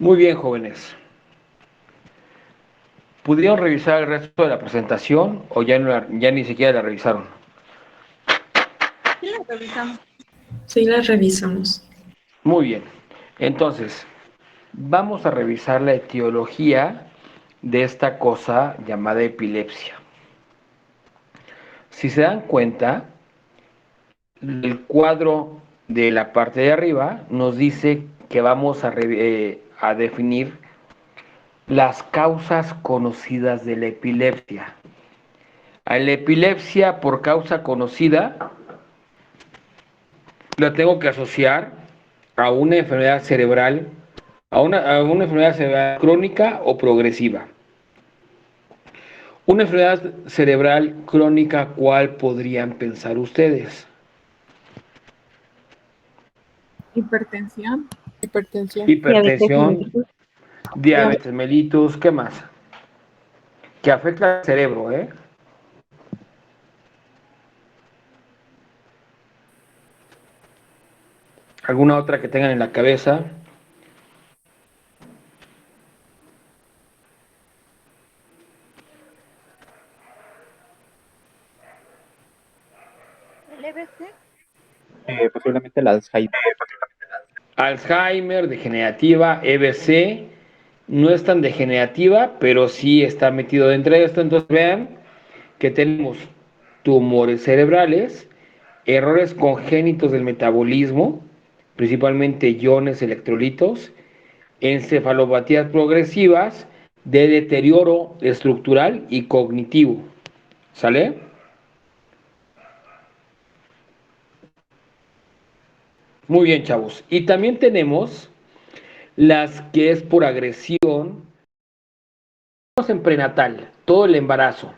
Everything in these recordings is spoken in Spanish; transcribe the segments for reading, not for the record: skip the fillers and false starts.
Muy bien, jóvenes. ¿Pudieron revisar el resto de la presentación o ya ni siquiera la revisaron? Sí, la revisamos. Sí, las revisamos. Muy bien. Entonces, vamos a revisar la etiología de esta cosa llamada epilepsia. Si se dan cuenta, el cuadro de la parte de arriba nos dice que vamos a definir las causas conocidas de la epilepsia. A la epilepsia por causa conocida la tengo que asociar a una enfermedad cerebral, a una enfermedad cerebral crónica o progresiva. Una enfermedad cerebral crónica, ¿cuál podrían pensar ustedes? Hipertensión. Diabetes Hipertensión, mellitus. diabetes mellitus, ¿qué más? Que afecta al cerebro, ¿eh? ¿Alguna otra que tengan en la cabeza? El EBC. Posiblemente el Alzheimer. Alzheimer, degenerativa, EBC, no es tan degenerativa, pero sí está metido dentro de esto. Entonces vean que tenemos tumores cerebrales, errores congénitos del metabolismo, principalmente iones, electrolitos, encefalopatías progresivas de deterioro estructural y cognitivo. ¿Sale? Muy bien, chavos. Y también tenemos las que es por agresión en prenatal, todo el embarazo,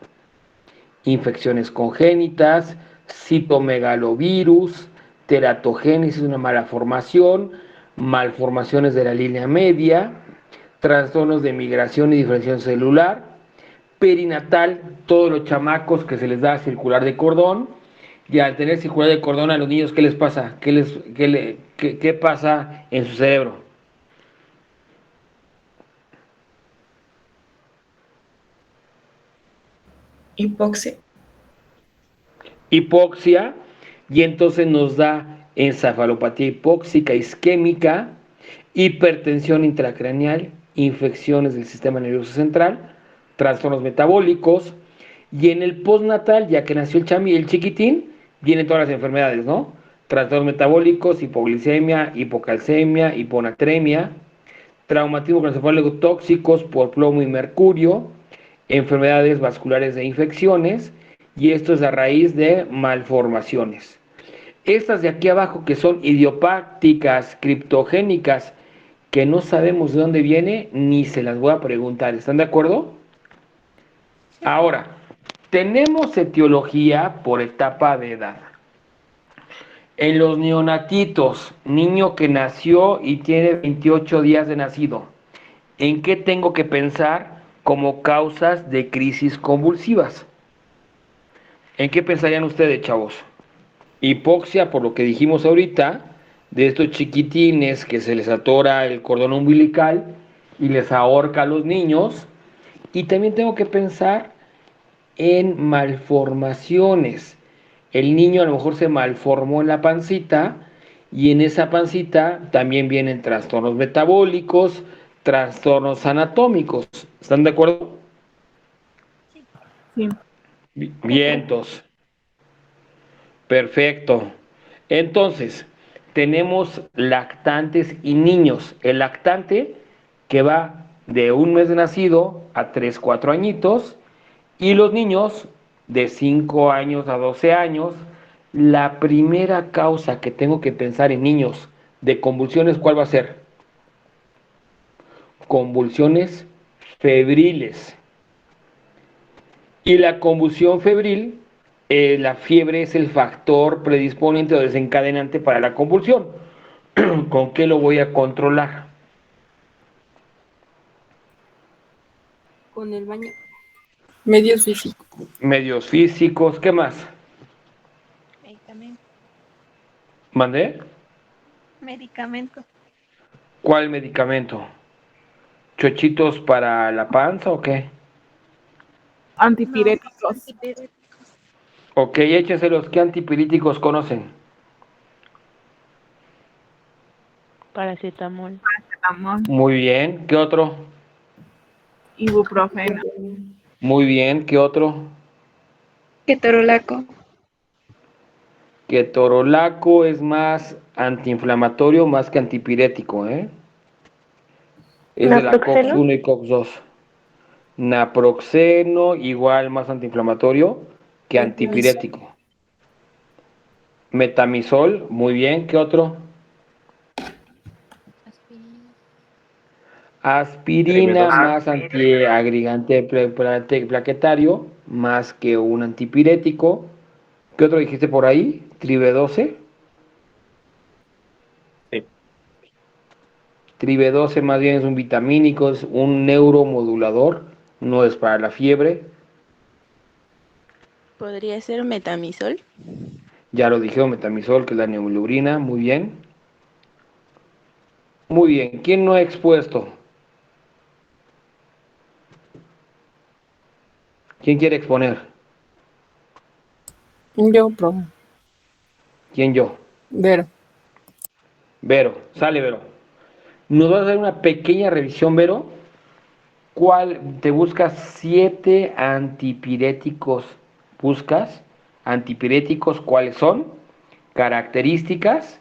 infecciones congénitas, citomegalovirus, teratogénesis, una malformación, malformaciones de la línea media, trastornos de migración y diferenciación celular, perinatal, todos los chamacos que se les da circular de cordón, y al tener circular de cordón a los niños, ¿qué les pasa? ¿Qué pasa en su cerebro? Hipoxia. Hipoxia, y entonces nos da encefalopatía hipóxica isquémica, hipertensión intracraneal, infecciones del sistema nervioso central, trastornos metabólicos, y en el postnatal, ya que nació el chiquitín, vienen todas las enfermedades, ¿no? Trastornos metabólicos, hipoglicemia, hipocalcemia, hiponatremia, traumatismo craneoencefálico tóxicos por plomo y mercurio, enfermedades vasculares e infecciones, y esto es a raíz de malformaciones. Estas de aquí abajo que son idiopáticas, criptogénicas, que no sabemos de dónde viene, ni se las voy a preguntar. ¿Están de acuerdo? Ahora, tenemos etiología por etapa de edad. En los neonatitos, niño que nació y tiene 28 días de nacido, ¿en qué tengo que pensar como causas de crisis convulsivas? ¿En qué pensarían ustedes, chavos? Hipoxia, por lo que dijimos ahorita, de estos chiquitines que se les atora el cordón umbilical y les ahorca a los niños. Y también tengo que pensar en malformaciones. El niño a lo mejor se malformó en la pancita y en esa pancita también vienen trastornos metabólicos, trastornos anatómicos. ¿Están de acuerdo? Sí. Vientos. Perfecto. Entonces, tenemos lactantes y niños. El lactante que va de un mes de nacido a 3, 4 añitos, y los niños de 5 años a 12 años. La primera causa que tengo que pensar en niños de convulsiones, ¿cuál va a ser? Convulsiones febriles. Y la convulsión febril, la fiebre es el factor predisponente o desencadenante para la convulsión. ¿Con qué lo voy a controlar? Con el baño. Medios físicos. Medios físicos, ¿qué más? Medicamento. ¿Mandé? Medicamento. ¿Cuál medicamento? ¿Chochitos para la panza o qué? Antipiréticos. Ok, écheselos. ¿Qué antipiríticos conocen? Paracetamol. Paracetamol. Muy bien. ¿Qué otro? Ibuprofeno. Muy bien. ¿Qué otro? Ketorolaco. Ketorolaco es más antiinflamatorio más que antipirético, ¿eh? Es de la Naproxeno. COX-1 y COX-2. Naproxeno, igual más antiinflamatorio que antipirético. Metamizol, muy bien. ¿Qué otro? Aspirina Tribedosa. más antiagregante plaquetario, más que un antipirético. ¿Qué otro dijiste por ahí? Tribedose. Sí. Tribedose más bien es un vitamínico, es un neuromodulador, no es para la fiebre. ¿Podría ser metamizol? Ya lo dijeron, metamizol, que es la neumolurina, muy bien. Muy bien, ¿quién no ha expuesto? ¿Quién quiere exponer? Yo, profe. ¿Quién yo? Vero. Vero, sale Vero. Nos vas a hacer una pequeña revisión, Vero. ¿Cuál te buscas 7 antipiréticos? Buscas antipiréticos, ¿cuáles son? Características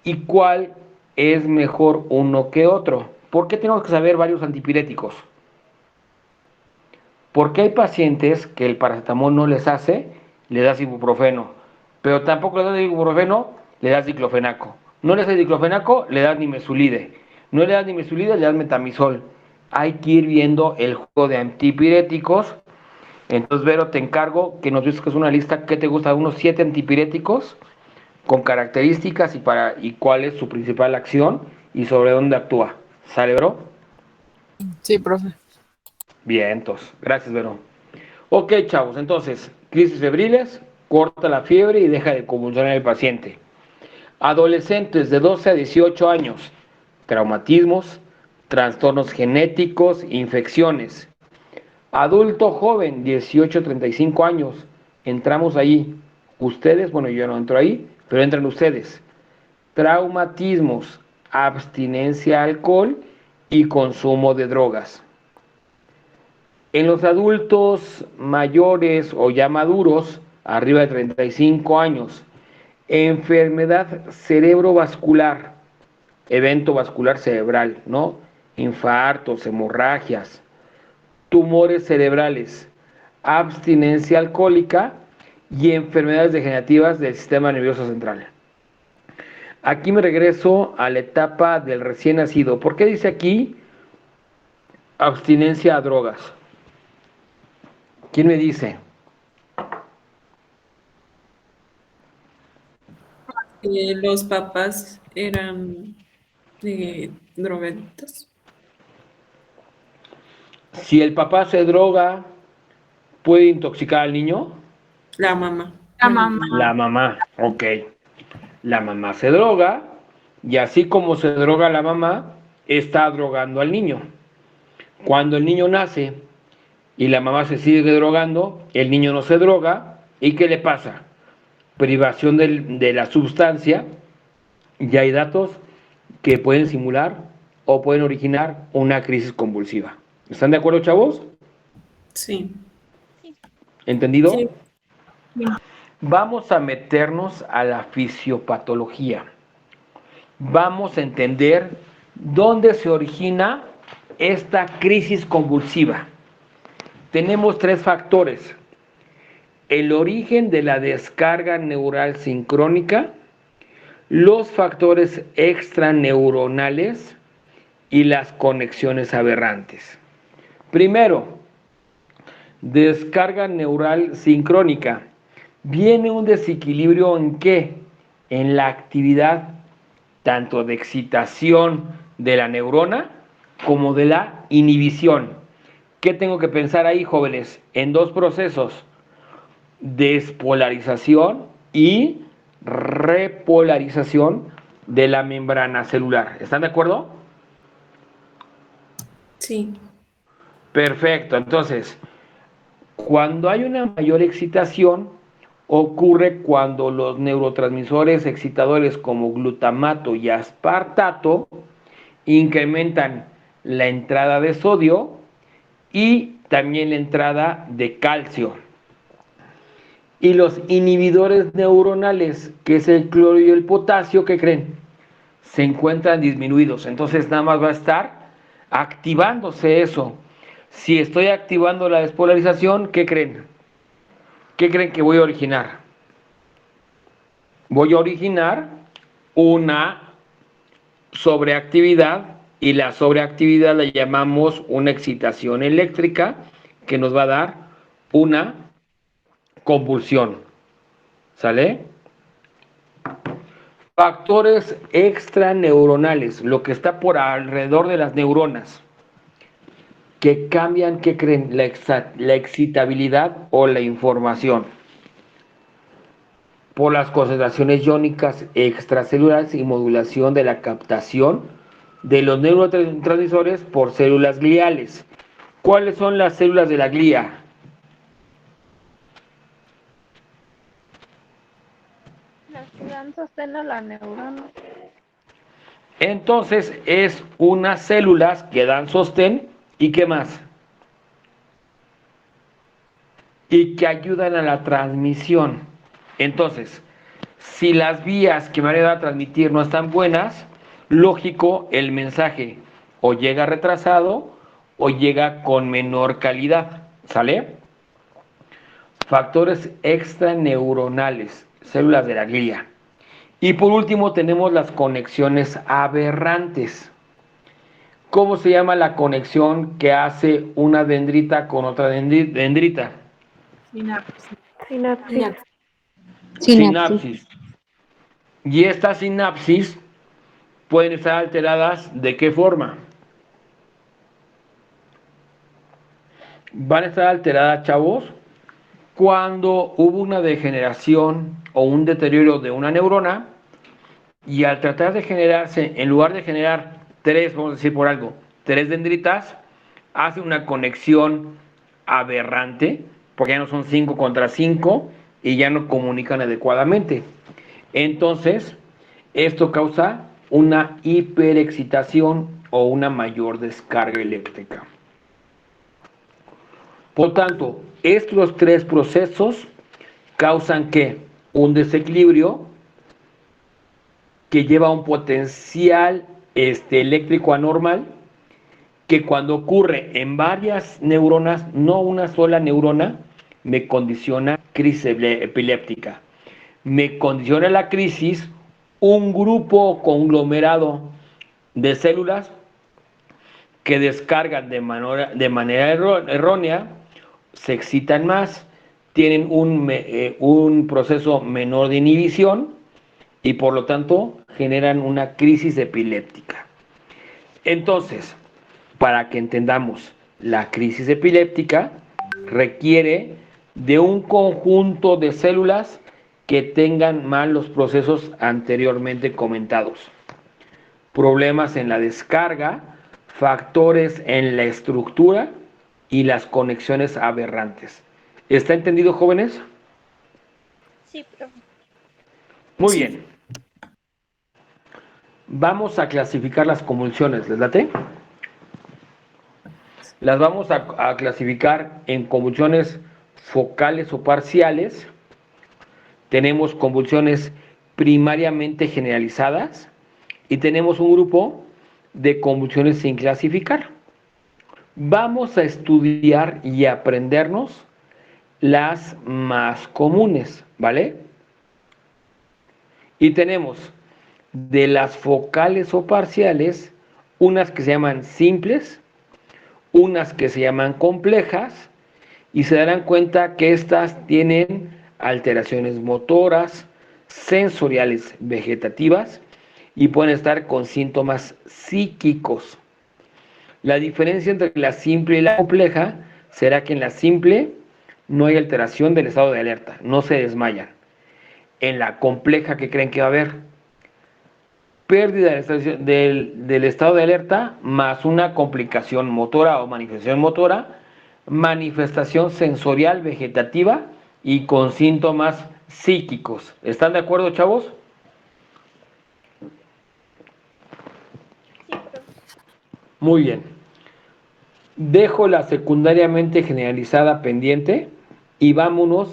y cuál es mejor uno que otro. ¿Por qué tenemos que saber varios antipiréticos? Porque hay pacientes que el paracetamol no les hace, le das ibuprofeno, pero tampoco le das ibuprofeno, le das diclofenaco. No le das diclofenaco, le das nimesulide. No le das nimesulide, le das metamizol. Hay que ir viendo el juego de antipiréticos. Entonces, Vero, te encargo que nos busques una lista que te gusta, unos 7 antipiréticos con características y cuál es su principal acción y sobre dónde actúa. ¿Sale, Vero? Sí, profe. Bien, entonces, gracias, Vero. Ok, chavos, entonces, crisis febriles, corta la fiebre y deja de convulsionar el paciente. Adolescentes de 12 a 18 años, traumatismos, trastornos genéticos, infecciones. Adulto joven, 18 a 35 años, entramos ahí. Ustedes, bueno, yo no entro ahí, pero entran ustedes. Traumatismos, abstinencia al alcohol y consumo de drogas. En los adultos mayores o ya maduros, arriba de 35 años, enfermedad cerebrovascular, evento vascular cerebral, ¿no? Infartos, hemorragias, tumores cerebrales, abstinencia alcohólica y enfermedades degenerativas del sistema nervioso central. Aquí me regreso a la etapa del recién nacido. ¿Por qué dice aquí abstinencia a drogas? ¿Quién me dice? Los papás eran drogadictos. Si el papá se droga, ¿puede intoxicar al niño? La mamá. La mamá. La mamá, ok. La mamá se droga y así como se droga la mamá, está drogando al niño. Cuando el niño nace y la mamá se sigue drogando, el niño no se droga, ¿y qué le pasa? Privación de la sustancia, y hay datos que pueden simular o pueden originar una crisis convulsiva. ¿Están de acuerdo, chavos? Sí. ¿Entendido? Sí. Vamos a meternos a la fisiopatología. Vamos a entender dónde se origina esta crisis convulsiva. Tenemos 3 factores. El origen de la descarga neural sincrónica, los factores extraneuronales y las conexiones aberrantes. Primero, descarga neural sincrónica. Viene un desequilibrio ¿en qué? En la actividad tanto de excitación de la neurona como de la inhibición. ¿Qué tengo que pensar ahí, jóvenes? En 2 procesos, despolarización y repolarización de la membrana celular. ¿Están de acuerdo? Sí. Perfecto, entonces, cuando hay una mayor excitación, ocurre cuando los neurotransmisores excitadores como glutamato y aspartato incrementan la entrada de sodio y también la entrada de calcio. Y los inhibidores neuronales, que es el cloro y el potasio, ¿qué creen? Se encuentran disminuidos. Entonces nada más va a estar activándose eso. Si estoy activando la despolarización, ¿qué creen? ¿Qué creen que voy a originar? Voy a originar una sobreactividad, y la sobreactividad la llamamos una excitación eléctrica que nos va a dar una convulsión. ¿Sale? Factores extraneuronales, lo que está por alrededor de las neuronas, que cambian, ¿qué creen? La excitabilidad o la información por las concentraciones iónicas extracelulares y modulación de la captación de los neurotransmisores por células gliales. ¿Cuáles son las células de la glía? Las que dan sostén a la neurona. Entonces es unas células que dan sostén y ¿qué más? Y que ayudan a la transmisión. Entonces, si las vías que me van a ayudar a transmitir no están buenas, lógico, el mensaje o llega retrasado o llega con menor calidad. ¿Sale? Factores extraneuronales, células de la glía. Y por último tenemos las conexiones aberrantes. ¿Cómo se llama la conexión que hace una dendrita con otra dendrita? Sinapsis. Sinapsis. Sinapsis. Y estas sinapsis pueden estar alteradas ¿de qué forma? Van a estar alteradas, chavos, cuando hubo una degeneración o un deterioro de una neurona y al tratar de generarse, en lugar de generar tres, vamos a decir por algo, tres dendritas, hace una conexión aberrante, porque ya no son 5 contra 5 y ya no comunican adecuadamente. Entonces, esto causa una hiperexcitación o una mayor descarga eléctrica. Por tanto, estos tres procesos causan que un desequilibrio que lleva a un potencial eléctrico anormal, que cuando ocurre en varias neuronas, no una sola neurona, me condiciona crisis epiléptica. Me condiciona la crisis un grupo conglomerado de células que descargan de manera errónea, se excitan más, tienen un proceso menor de inhibición y por lo tanto generan una crisis epiléptica. Entonces, para que entendamos, la crisis epiléptica requiere de un conjunto de células que tengan mal los procesos anteriormente comentados. Problemas en la descarga, factores en la estructura y las conexiones aberrantes. ¿Está entendido, jóvenes? Sí, profe. Muy bien. Vamos a clasificar las convulsiones, ¿les late? Las vamos a clasificar en convulsiones focales o parciales. Tenemos convulsiones primariamente generalizadas y tenemos un grupo de convulsiones sin clasificar. Vamos a estudiar y aprendernos las más comunes, ¿vale? Y tenemos de las focales o parciales, unas que se llaman simples, unas que se llaman complejas, y se darán cuenta que estas tienen alteraciones motoras, sensoriales, vegetativas, y pueden estar con síntomas psíquicos. La diferencia entre la simple y la compleja será que en la simple no hay alteración del estado de alerta, no se desmayan. En la compleja, ¿qué creen que va a haber? pérdida del estado de alerta más una complicación motora o manifestación motora, manifestación sensorial vegetativa y con síntomas psíquicos. ¿Están de acuerdo, chavos? Sí, profe. Muy bien. Dejo la secundariamente generalizada pendiente y vámonos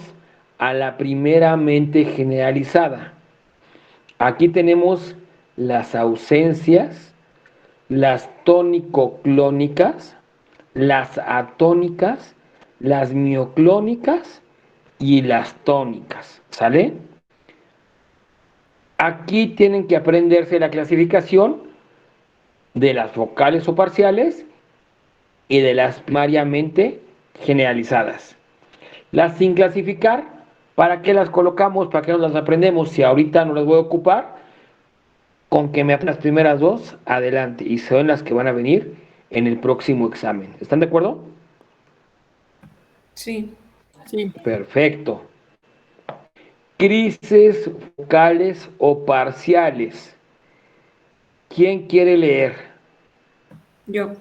a la primeramente generalizada. Aquí tenemos las ausencias, las tónico-clónicas, las atónicas, las mioclónicas y las tónicas. ¿Sale? Aquí tienen que aprenderse la clasificación de las vocales o parciales y de las primariamente generalizadas. Las sin clasificar, ¿para qué las colocamos? ¿Para qué nos las aprendemos? Si ahorita no las voy a ocupar, con que me aprendan las primeras dos, adelante. Y son las que van a venir en el próximo examen. ¿Están de acuerdo? Sí. Sí. Perfecto. Crisis vocales o parciales. ¿Quién quiere leer? Yo.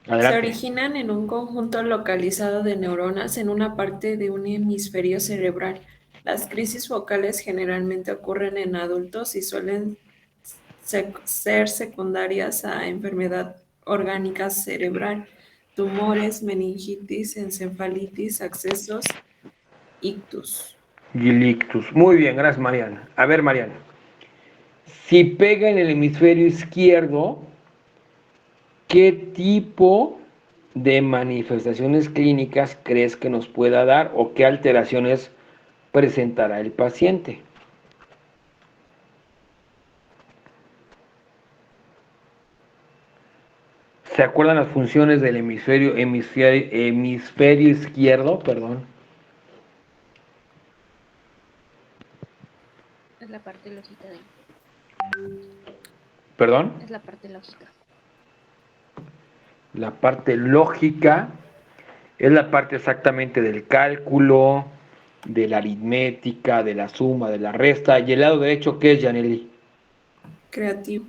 Se Adelante. originan en un conjunto localizado de neuronas en una parte de un hemisferio cerebral. Las crisis vocales generalmente ocurren en adultos y suelen ser secundarias a enfermedad orgánica cerebral, tumores, meningitis, encefalitis, accesos, ictus. Gilictus. Muy bien, gracias, Mariana. A ver, Mariana. Si pega en el hemisferio izquierdo, ¿qué tipo de manifestaciones clínicas crees que nos pueda dar o qué alteraciones presentará el paciente? ¿Se acuerdan las funciones del hemisferio izquierdo? Perdón. Es la parte lógica de. ¿Perdón? Es la parte lógica. La parte lógica es la parte exactamente del cálculo, de la aritmética, de la suma, de la resta. ¿Y el lado derecho qué es, Yaneli? Creativo.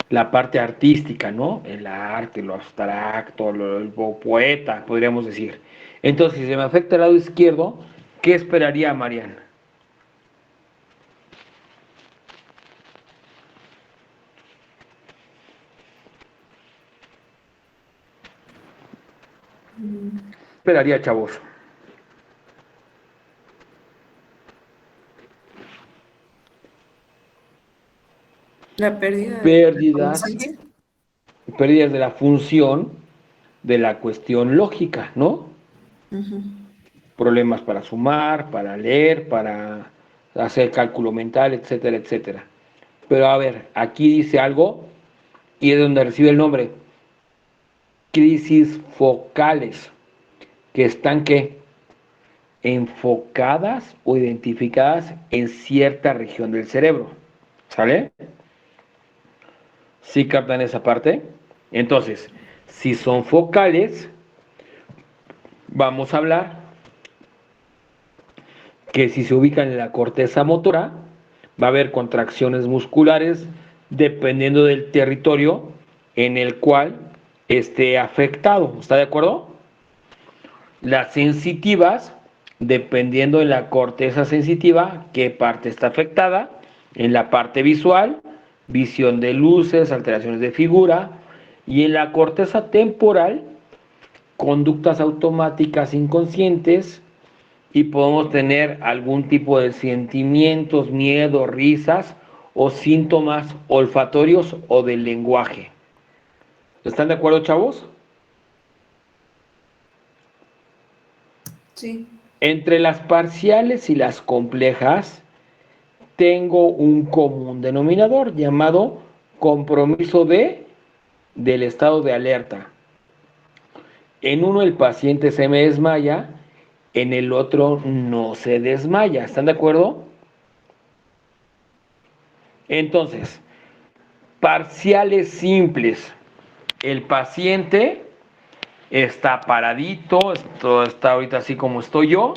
La parte artística, ¿no? El arte, lo abstracto, el poeta, podríamos decir. Entonces, si se me afecta el lado izquierdo, ¿qué esperaría Mariana? Esperaría, chavos. La pérdida de Pérdidas, conciencia. pérdidas de la función de la cuestión lógica, ¿no? Ujú. Problemas para sumar, para leer, para hacer cálculo mental, etcétera, etcétera. Pero a ver, aquí dice algo y es donde recibe el nombre. Crisis focales, que están ¿qué? Enfocadas o identificadas en cierta región del cerebro. ¿Sale? ¿Sí captan esa parte? Entonces, si son focales, vamos a hablar que si se ubican en la corteza motora, va a haber contracciones musculares dependiendo del territorio en el cual esté afectado. ¿Está de acuerdo? Las sensitivas, dependiendo de la corteza sensitiva, qué parte está afectada, en la parte visual, visión de luces, alteraciones de figura, y en la corteza temporal, conductas automáticas inconscientes, y podemos tener algún tipo de sentimientos, miedo, risas o síntomas olfatorios o del lenguaje. ¿Están de acuerdo, chavos? Sí. Entre las parciales y las complejas tengo un común denominador llamado compromiso del estado de alerta. En uno el paciente se me desmaya, en el otro no se desmaya. ¿Están de acuerdo? Entonces, parciales simples. El paciente está paradito, esto está ahorita así como estoy yo,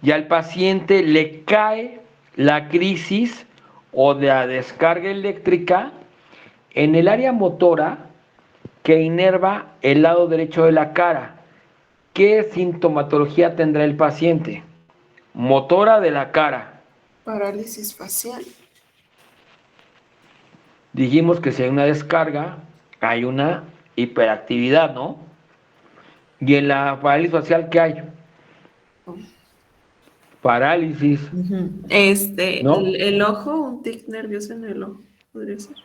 y al paciente le cae la crisis o de la descarga eléctrica en el área motora que inerva el lado derecho de la cara. ¿Qué sintomatología tendrá el paciente? Motora de la cara. Parálisis facial. Dijimos que si hay una descarga, hay una hiperactividad, ¿no? Y en la parálisis facial, ¿qué hay? Parálisis, ¿no? El ojo, un tic nervioso en el ojo, podría ser.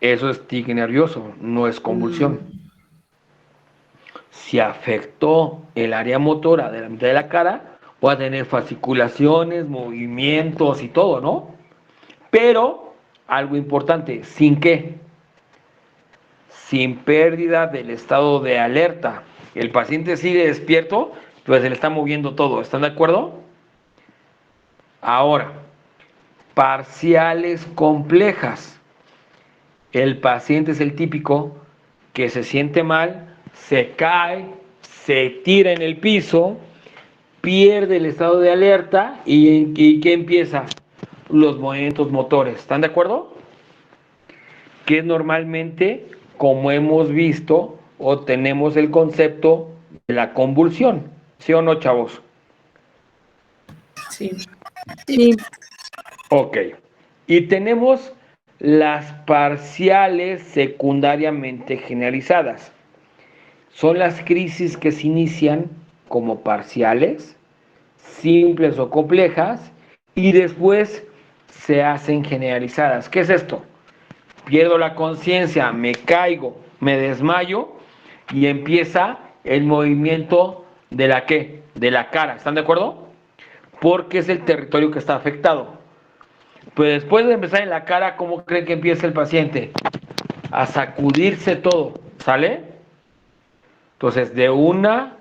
Eso es tic nervioso, no es convulsión. Mm, Si afectó el área motora de la mitad de la cara, va a tener fasciculaciones, movimientos y todo, ¿no? Pero, algo importante, ¿sin qué? Sin pérdida del estado de alerta. El paciente sigue despierto, pues se le está moviendo todo. ¿Están de acuerdo? Ahora, parciales complejas. El paciente es el típico que se siente mal, se cae, se tira en el piso, pierde el estado de alerta y ¿qué empieza? Los movimientos motores. ¿Están de acuerdo? Que es normalmente, como hemos visto, o tenemos el concepto de la convulsión. ¿Sí o no, chavos? sí. Sí, Ok. Y tenemos las parciales secundariamente generalizadas. Son las crisis que se inician como parciales, simples o complejas, y después se hacen generalizadas. ¿Qué es esto? Pierdo la conciencia, me caigo, me desmayo y empieza el movimiento de la ¿qué? De la cara. ¿Están de acuerdo? Porque es el territorio que está afectado. Pues después de empezar en la cara, ¿cómo creen que empieza el paciente? A sacudirse todo, ¿sale? Entonces, de una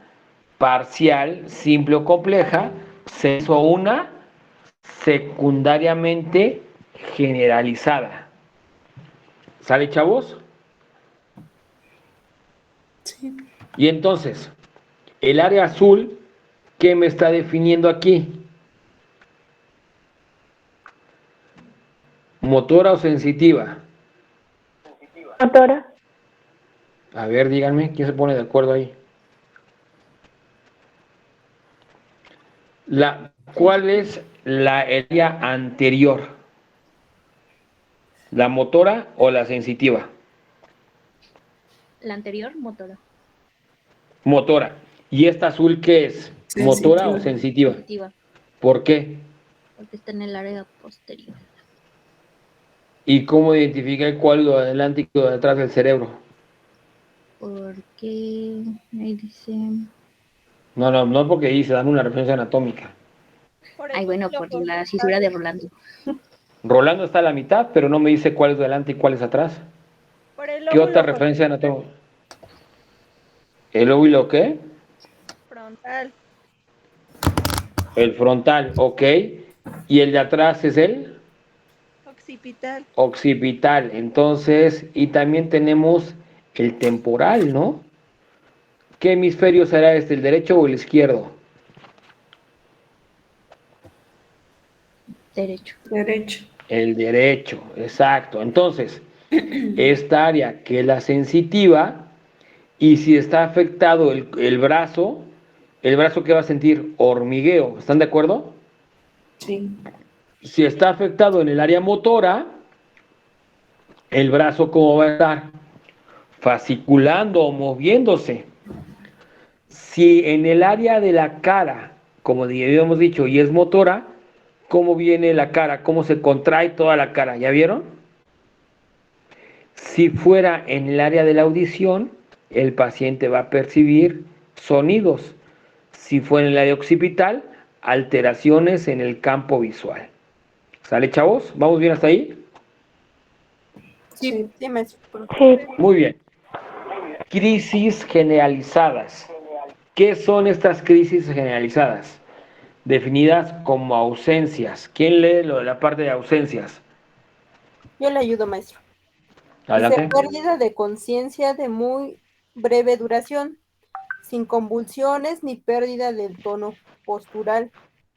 parcial, simple o compleja, se hizo una secundariamente generalizada. ¿Sale, chavos? Sí. Y entonces, el área azul, ¿qué me está definiendo aquí? ¿Motora o sensitiva? Motora. A ver, díganme, ¿quién se pone de acuerdo ahí? ¿Cuál es la área anterior? ¿La motora o la sensitiva? La anterior, motora. Motora. ¿Y esta azul qué es? ¿Motora o Sensitiva. sensitiva? Sensitiva, ¿Por qué? porque está en el área posterior. ¿Y cómo identifica cuál es lo de adelante y lo de atrás del cerebro? Porque ahí dice. No porque dice, dame una referencia anatómica. Por ay, bueno, por la cisura de Rolando. Rolando está a la mitad, pero no me dice cuál es de adelante y cuál es atrás. Por el ¿Qué otra lóbulo referencia anatómica? ¿El óvulo qué? frontal. El frontal, ok. ¿Y el de atrás es el? Occipital. Occipital. Entonces, y también tenemos el temporal, ¿no? ¿Qué hemisferio será este, el derecho o el izquierdo? Derecho. Derecho. El derecho, exacto. Entonces, esta área que es la sensitiva, y si está afectado el brazo ¿qué va a sentir? Hormigueo. ¿Están de acuerdo? Sí. Si está afectado en el área motora, el brazo ¿cómo va a estar? Fasciculando o moviéndose. Si en el área de la cara, como ya habíamos dicho, y es motora, ¿cómo viene la cara? ¿Cómo se contrae toda la cara? ¿Ya vieron? Si fuera en el área de la audición, el paciente va a percibir sonidos. Si fuera en el área occipital, alteraciones en el campo visual. ¿Sale, chavos? ¿Vamos bien hasta ahí? sí, sí, maestro. Sí. Muy bien. Crisis generalizadas. ¿Qué son estas crisis generalizadas? Definidas como ausencias. ¿Quién lee lo de la parte de ausencias? Yo le ayudo, maestro. Dice Adelante. pérdida de conciencia de muy breve duración, sin convulsiones ni pérdida del tono postural,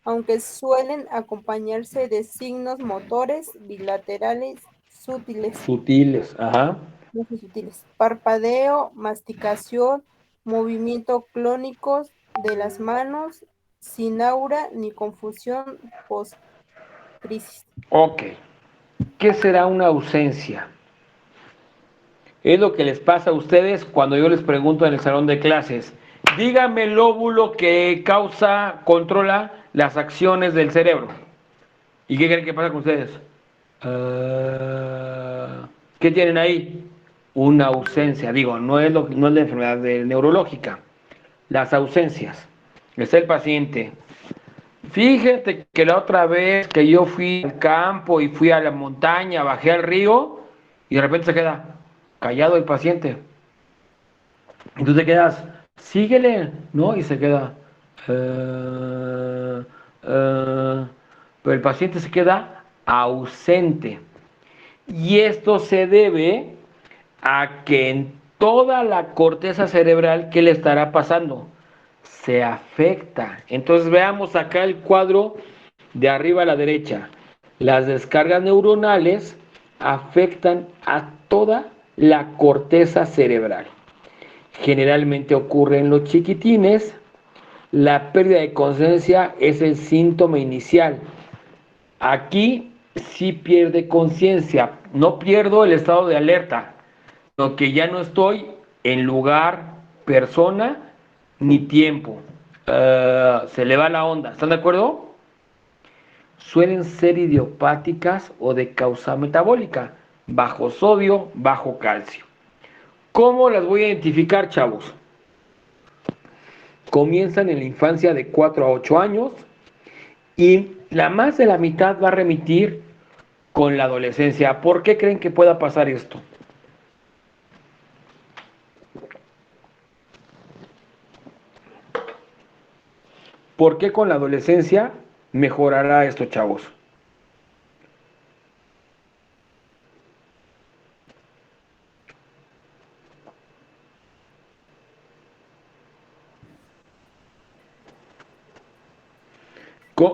aunque suelen acompañarse de signos motores bilaterales sutiles. Sutiles, ajá. No sé, sutiles. Parpadeo, masticación, movimiento clónicos de las manos, sin aura ni confusión post-crisis. Ok. ¿Qué será una ausencia? Es lo que les pasa a ustedes cuando yo les pregunto en el salón de clases. Dígame el lóbulo que controla las acciones del cerebro. ¿Y qué creen que pasa con ustedes? ¿Qué tienen ahí? Una ausencia. Digo, no es la enfermedad neurológica. Las ausencias. Está el paciente. Fíjate que la otra vez que yo fui al campo y fui a la montaña, bajé al río y de repente se queda callado el paciente. Y tú te quedas, síguele, ¿no? Y se queda. Pero el paciente se queda ausente. Y esto se debe a que en toda la corteza cerebral, ¿qué le estará pasando? Se afecta. Entonces veamos acá el cuadro de arriba a la derecha. Las descargas neuronales afectan a toda la corteza cerebral. Generalmente ocurre en los chiquitines. La pérdida de conciencia es el síntoma inicial. Aquí sí pierde conciencia. No pierdo el estado de alerta, sino que ya no estoy en lugar, persona ni tiempo. Se le va la onda. ¿Están de acuerdo? Suelen ser idiopáticas o de causa metabólica, bajo sodio, bajo calcio. ¿Cómo las voy a identificar, chavos? Comienzan en la infancia de 4 a 8 años y la más de la mitad va a remitir con la adolescencia. ¿Por qué creen que pueda pasar esto? ¿Por qué con la adolescencia mejorará esto, chavos?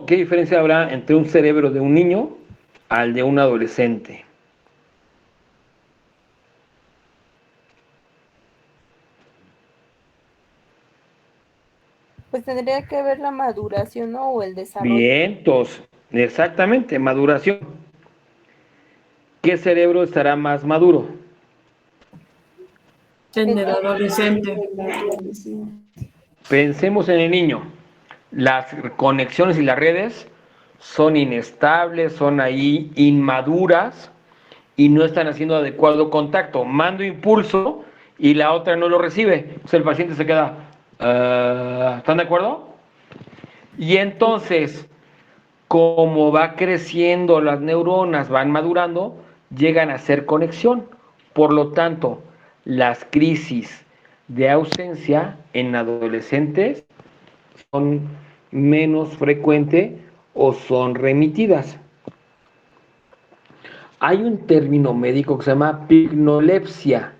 ¿Qué diferencia habrá entre un cerebro de un niño al de un adolescente? Pues tendría que ver la maduración, ¿no? O el desarrollo. Vientos, exactamente, maduración. ¿Qué cerebro estará más maduro? En el adolescente. Pensemos en el niño. Las conexiones y las redes son inestables, son ahí inmaduras y no están haciendo adecuado contacto. Mando impulso y la otra no lo recibe. Entonces el paciente se queda, ¿están de acuerdo? Y entonces, como va creciendo las neuronas, van madurando, llegan a hacer conexión. Por lo tanto, las crisis de ausencia en adolescentes son menos frecuentes o son remitidas. Hay un término médico que se llama pignolepsia,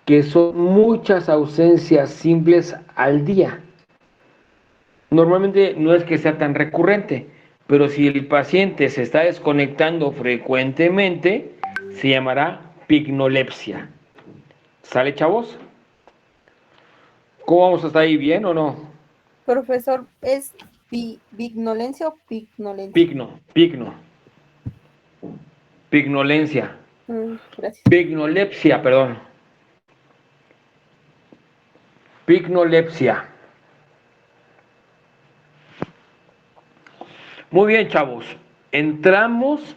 que son muchas ausencias simples al día. Normalmente no es que sea tan recurrente, pero si el paciente se está desconectando frecuentemente, se llamará pignolepsia. ¿Sale, chavos? ¿Cómo vamos hasta ahí? ¿Bien o no? Profesor, ¿es vignolencia o pignolencia? Pignolencia. Gracias. Pignolepsia, perdón. Pignolepsia. Muy bien, chavos. Entramos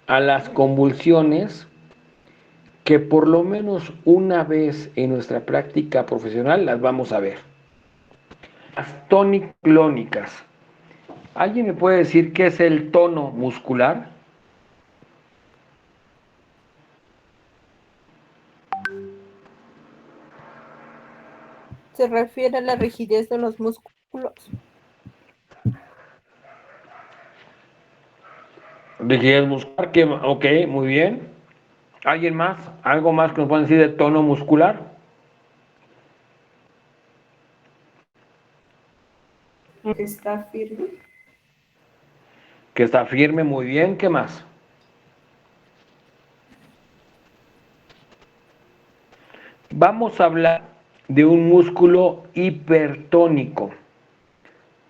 a las convulsiones que por lo menos una vez en nuestra práctica profesional las vamos a ver. Las toniclónicas. ¿Alguien me puede decir qué es el tono muscular? Se refiere a la rigidez de los músculos. Rigidez muscular, ok, muy bien. ¿Alguien más? ¿Algo más que nos puedan decir de tono muscular? Está firme. Que está firme, muy bien. ¿Qué más? Vamos a hablar de un músculo hipertónico.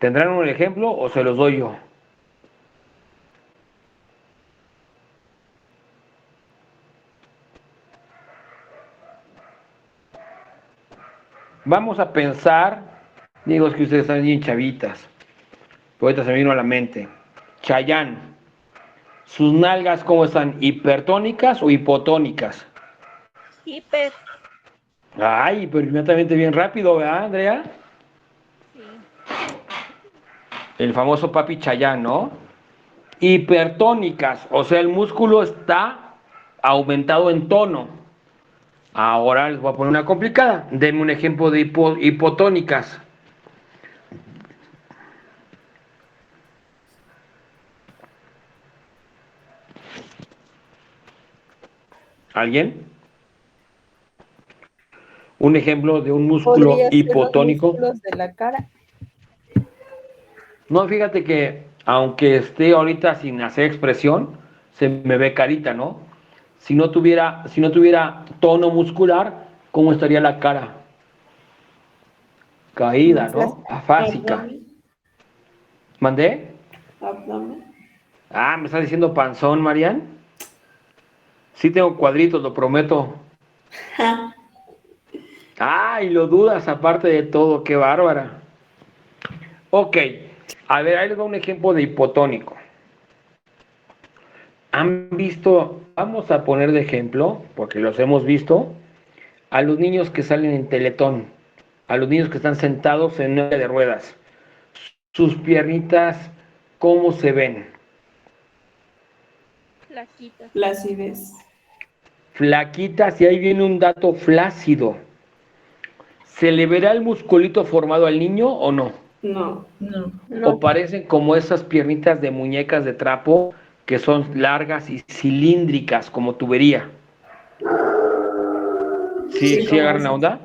¿Tendrán un ejemplo o se los doy yo? Vamos a pensar, digo, es que ustedes están bien chavitas, pero ahorita se me vino a la mente. Chayán, ¿sus nalgas cómo están? ¿Hipertónicas o hipotónicas? Hiper. Ay, pero inmediatamente bien rápido, ¿verdad, Andrea? Sí. El famoso papi Chayán, ¿no? Hipertónicas, o sea, el músculo está aumentado en tono. Ahora les voy a poner una complicada. Denme un ejemplo de hipotónicas. ¿Alguien? Un ejemplo de un músculo Podría ser los hipotónico. músculos de la cara. No, fíjate que aunque esté ahorita sin hacer expresión, se me ve carita, ¿no? Si no tuviera tono muscular, ¿cómo estaría la cara? Caída, ¿no? Afásica. Abdomen. ¿Mandé? Abdomen. Ah, ¿me estás diciendo panzón, Marian? Sí tengo cuadritos, lo prometo. Ay, lo dudas aparte de todo, qué bárbara. Ok, a ver, ahí les va un ejemplo de hipotónico. ¿Han visto, vamos a poner de ejemplo, porque los hemos visto, a los niños que salen en Teletón, a los niños que están sentados en una silla de ruedas? Sus piernitas, ¿cómo se ven? Flaquita. Flacidez. Flaquitas, y ahí viene un dato flácido. ¿Se le verá el musculito formado al niño o no? No. No. O parecen como esas piernitas de muñecas de trapo que son largas y cilíndricas como tubería. ¿Sí, Sí, sí como agarran la esas. onda?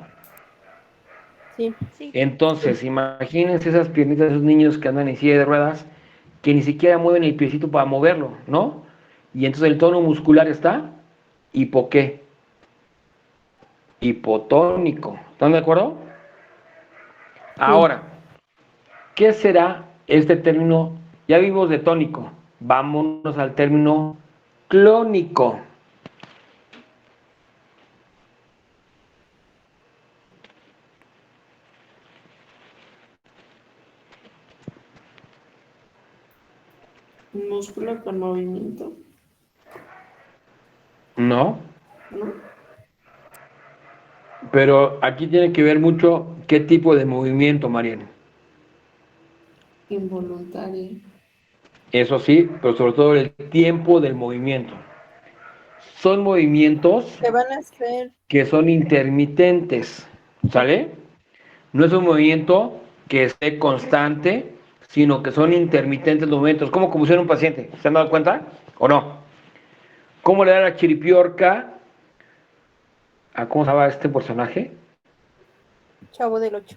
Sí. Sí. Entonces, imagínense esas piernitas de esos niños que andan en silla de ruedas, que ni siquiera mueven el piecito para moverlo, ¿no? Y entonces el tono muscular está hipo ¿qué? Hipotónico. ¿Están de acuerdo? Ahora, ¿qué será este término? Ya vimos de tónico. Vámonos al término clónico. Un músculo con movimiento. ¿No? ¿No? Pero aquí tiene que ver mucho qué tipo de movimiento, Mariana. Involuntario. Eso sí, pero sobre todo el tiempo del movimiento. Son movimientos ¿Qué van a hacer? que son intermitentes, ¿sale? No es un movimiento que esté constante, sino que son intermitentes los movimientos. ¿Cómo convulsiona un paciente? ¿Se han dado cuenta o no? ¿Cómo le da la chiripiorca a cómo se llama este personaje? Chavo del 8.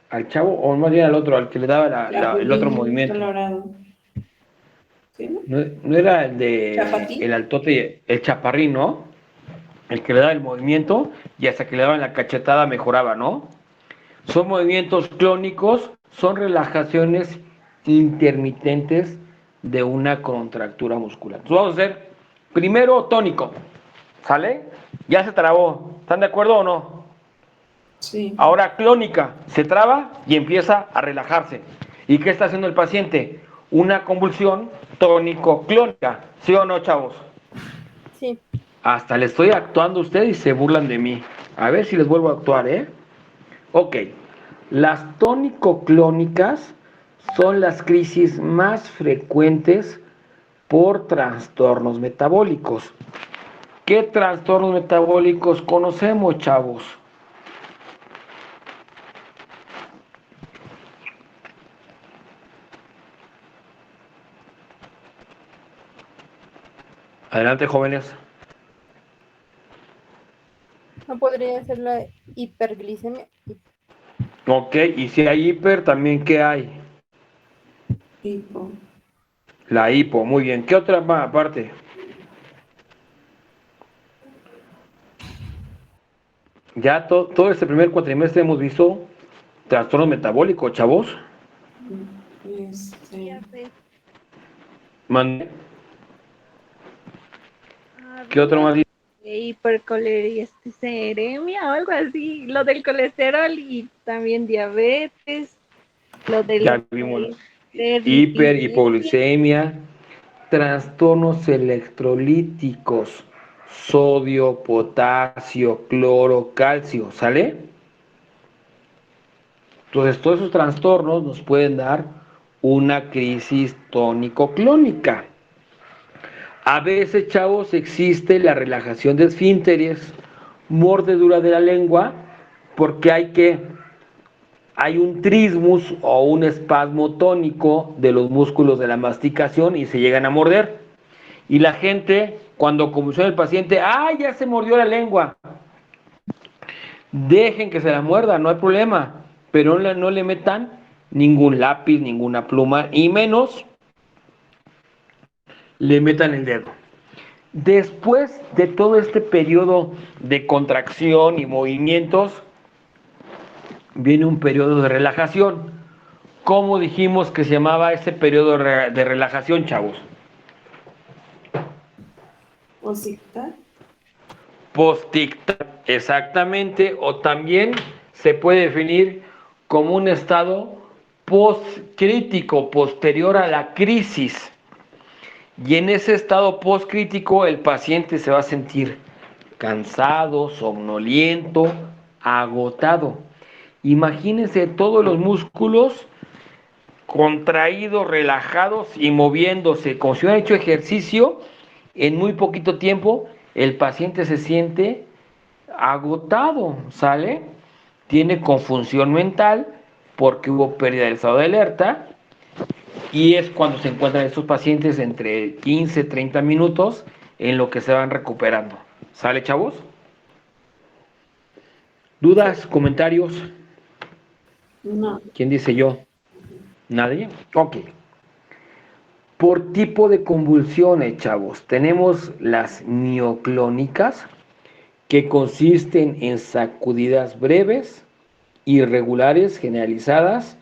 Al chavo, o más bien al otro, al que le daba el otro Chapulín movimiento. Colorado. ¿Sí, no? No era el de ¿Chapatín? el altote, el chaparrín, ¿no? El que le daba el movimiento y hasta que le daban la cachetada mejoraba, ¿no? Son movimientos clónicos, son relajaciones intermitentes de una contractura muscular. Entonces vamos a hacer primero tónico, ¿sale? Ya se trabó, ¿están de acuerdo o no? Sí. Ahora clónica, se traba y empieza a relajarse. ¿Y qué está haciendo el paciente? Una convulsión tónico-clónica, ¿sí o no, chavos? Sí. Hasta le estoy actuando a ustedes y se burlan de mí. A ver si les vuelvo a actuar, ¿eh? Ok. Las tónico-clónicas son las crisis más frecuentes por trastornos metabólicos. ¿Qué trastornos metabólicos conocemos, chavos? Adelante, jóvenes. ¿No podría ser la hiperglicemia? Ok, y si hay hiper, también ¿qué hay? Hipo. La hipo, muy bien. ¿Qué otra parte? Ya todo este primer cuatrimestre hemos visto trastorno metabólico, chavos. Diabetes. Man- ¿Qué otro Había más dice? hipercolesterolemia o algo así. Lo del colesterol y también diabetes. Lo de la Ya vimos hiperlipidemia. hipoglucemia, trastornos electrolíticos, sodio, potasio, cloro, calcio, ¿sale? Entonces, todos esos trastornos nos pueden dar una crisis tónico-clónica. A veces, chavos, existe la relajación de esfínteres, mordedura de la lengua, porque hay un trismus o un espasmo tónico de los músculos de la masticación y se llegan a morder. Y la gente, cuando convulsiona el paciente, ¡ay, ya se mordió la lengua! Dejen que se la muerda, no hay problema, pero no le metan ningún lápiz, ninguna pluma, y menos le metan el dedo. Después de todo este periodo de contracción y movimientos, viene un periodo de relajación. ¿Cómo dijimos que se llamaba ese periodo de relajación, chavos? Posictal. Postictal, exactamente, o también se puede definir como un estado postcrítico, posterior a la crisis. Y en ese estado postcrítico el paciente se va a sentir cansado, somnoliento, agotado. Imagínense todos los músculos contraídos, relajados y moviéndose, como si hubiera hecho ejercicio en muy poquito tiempo, el paciente se siente agotado, ¿sale? Tiene confusión mental porque hubo pérdida del estado de alerta y es cuando se encuentran estos pacientes entre 15 30 minutos en lo que se van recuperando. ¿Sale, chavos? ¿Dudas, comentarios? No. ¿Quién dice yo? ¿Nadie? Ok. Por tipo de convulsiones, chavos, tenemos las mioclónicas, que consisten en sacudidas breves, irregulares, generalizadas,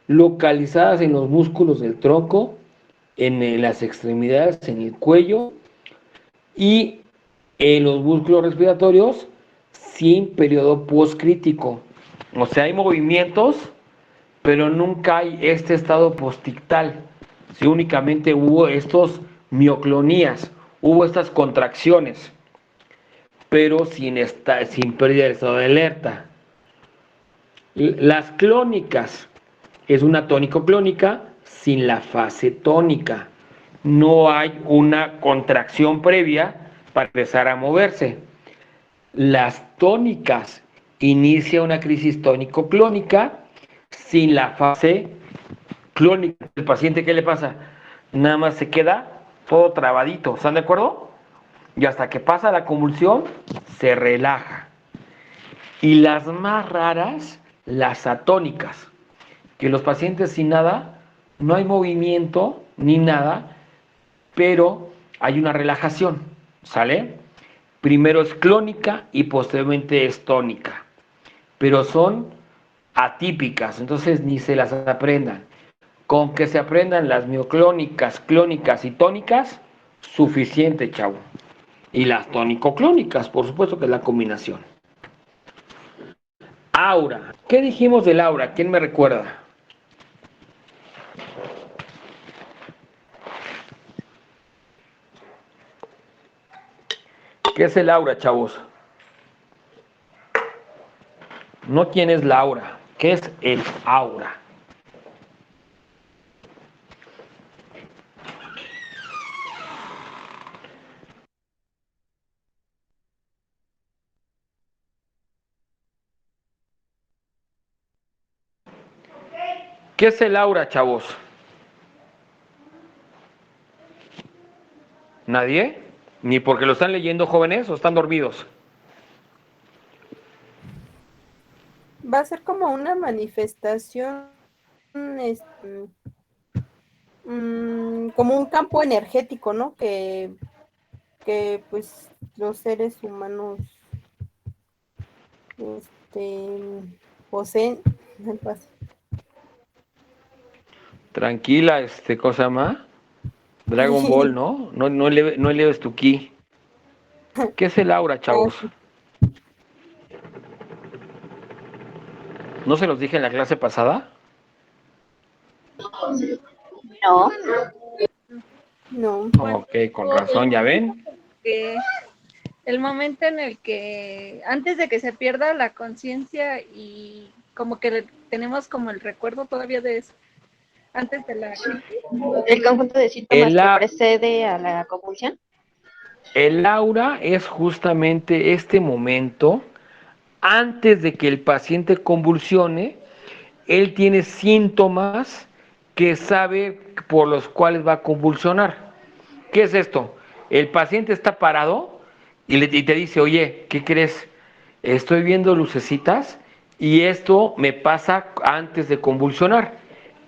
localizadas en los músculos del tronco, en las extremidades, en el cuello y en los músculos respiratorios sin periodo postcrítico. O sea, hay movimientos, pero nunca hay este estado postictal. Si únicamente hubo estos mioclonías, hubo estas contracciones, pero sin pérdida del estado de alerta. Las clónicas es una tónico-clónica sin la fase tónica. No hay una contracción previa para empezar a moverse. Las tónicas inicia una crisis tónico-clónica sin la fase clónica. El paciente, ¿qué le pasa? Nada más se queda todo trabadito, ¿están de acuerdo? Y hasta que pasa la convulsión, se relaja. Y las más raras, las atónicas, que los pacientes sin nada, no hay movimiento ni nada, pero hay una relajación, ¿sale? Primero es clónica y posteriormente es tónica, pero son atípicas, entonces ni se las aprendan. Con que se aprendan las mioclónicas, clónicas y tónicas, suficiente, chavo. Y las tónico-clónicas, por supuesto que es la combinación. Aura. ¿Qué dijimos del aura? ¿Quién me recuerda? ¿Qué es el aura, chavos? No quién es la aura. ¿Qué es el aura? ¿Qué es el aura, chavos? ¿Nadie? ¿Ni porque lo están leyendo jóvenes o están dormidos? Va a ser como una manifestación como un campo energético, ¿no? Que pues los seres humanos poseen. Algo así. Tranquila, cosa más. Dragon Ball, ¿no? No eleves tu ki. ¿Qué es el aura, chavos? ¿No se los dije en la clase pasada? No. No. Ok, con razón, ¿ya ven? Que el momento en el que, antes de que se pierda la conciencia y como que tenemos como el recuerdo todavía de eso, antes de la crisis. El conjunto de síntomas que precede a la convulsión. El aura es justamente este momento antes de que el paciente convulsione. Él tiene síntomas que sabe por los cuales va a convulsionar. ¿Qué es esto? El paciente está parado y te dice, oye, ¿qué crees? Estoy viendo lucecitas y esto me pasa antes de convulsionar.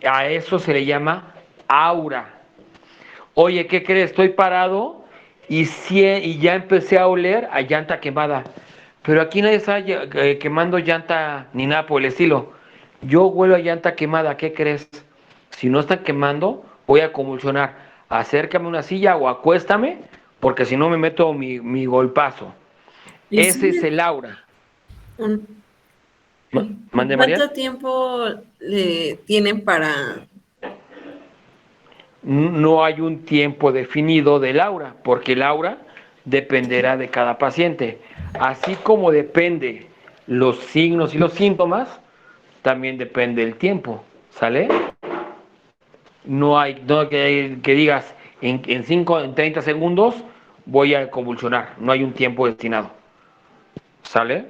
A eso se le llama aura. Oye, ¿qué crees? Estoy parado y ya empecé a oler a llanta quemada. Pero aquí nadie está quemando llanta ni nada por el estilo. Yo huelo a llanta quemada, ¿qué crees? Si no están quemando, voy a convulsionar. Acércame a una silla o acuéstame, porque si no me meto mi golpazo. Ese es el aura. ¿Mande, María? ¿Cuánto tiempo le tienen para...? No hay un tiempo definido del aura, porque el aura dependerá de cada paciente. Así como depende los signos y los síntomas, también depende el tiempo, ¿sale? No hay que digas en 30 segundos voy a convulsionar, no hay un tiempo destinado, ¿sale?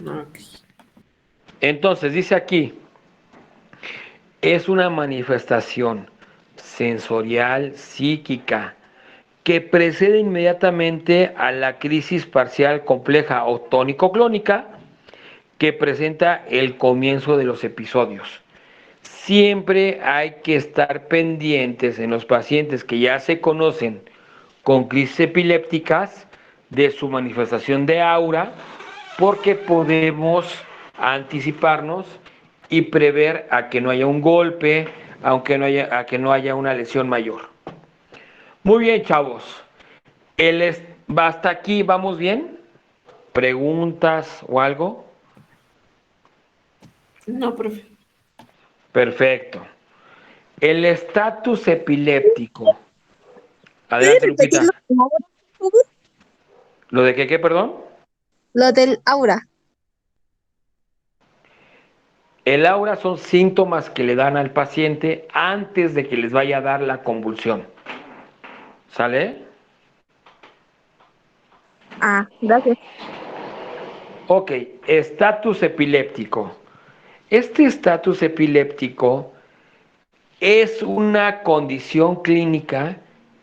Ok. Entonces dice aquí, es una manifestación sensorial, psíquica, que precede inmediatamente a la crisis parcial compleja o tónico-clónica que presenta el comienzo de los episodios. Siempre hay que estar pendientes en los pacientes que ya se conocen con crisis epilépticas de su manifestación de aura, porque podemos anticiparnos y prever a que no haya un golpe, a que no haya una lesión mayor. Muy bien, chavos. ¿Hasta aquí vamos bien? ¿Preguntas o algo? No, profe. Perfecto. El estatus epiléptico. ¿Puedes Adelante, repetir Lupita. lo del aura, por favor? ¿Lo de qué, perdón? Lo del aura. El aura son síntomas que le dan al paciente antes de que les vaya a dar la convulsión. ¿Sale? Ah, gracias. Ok, estatus epiléptico. Este estatus epiléptico es una condición clínica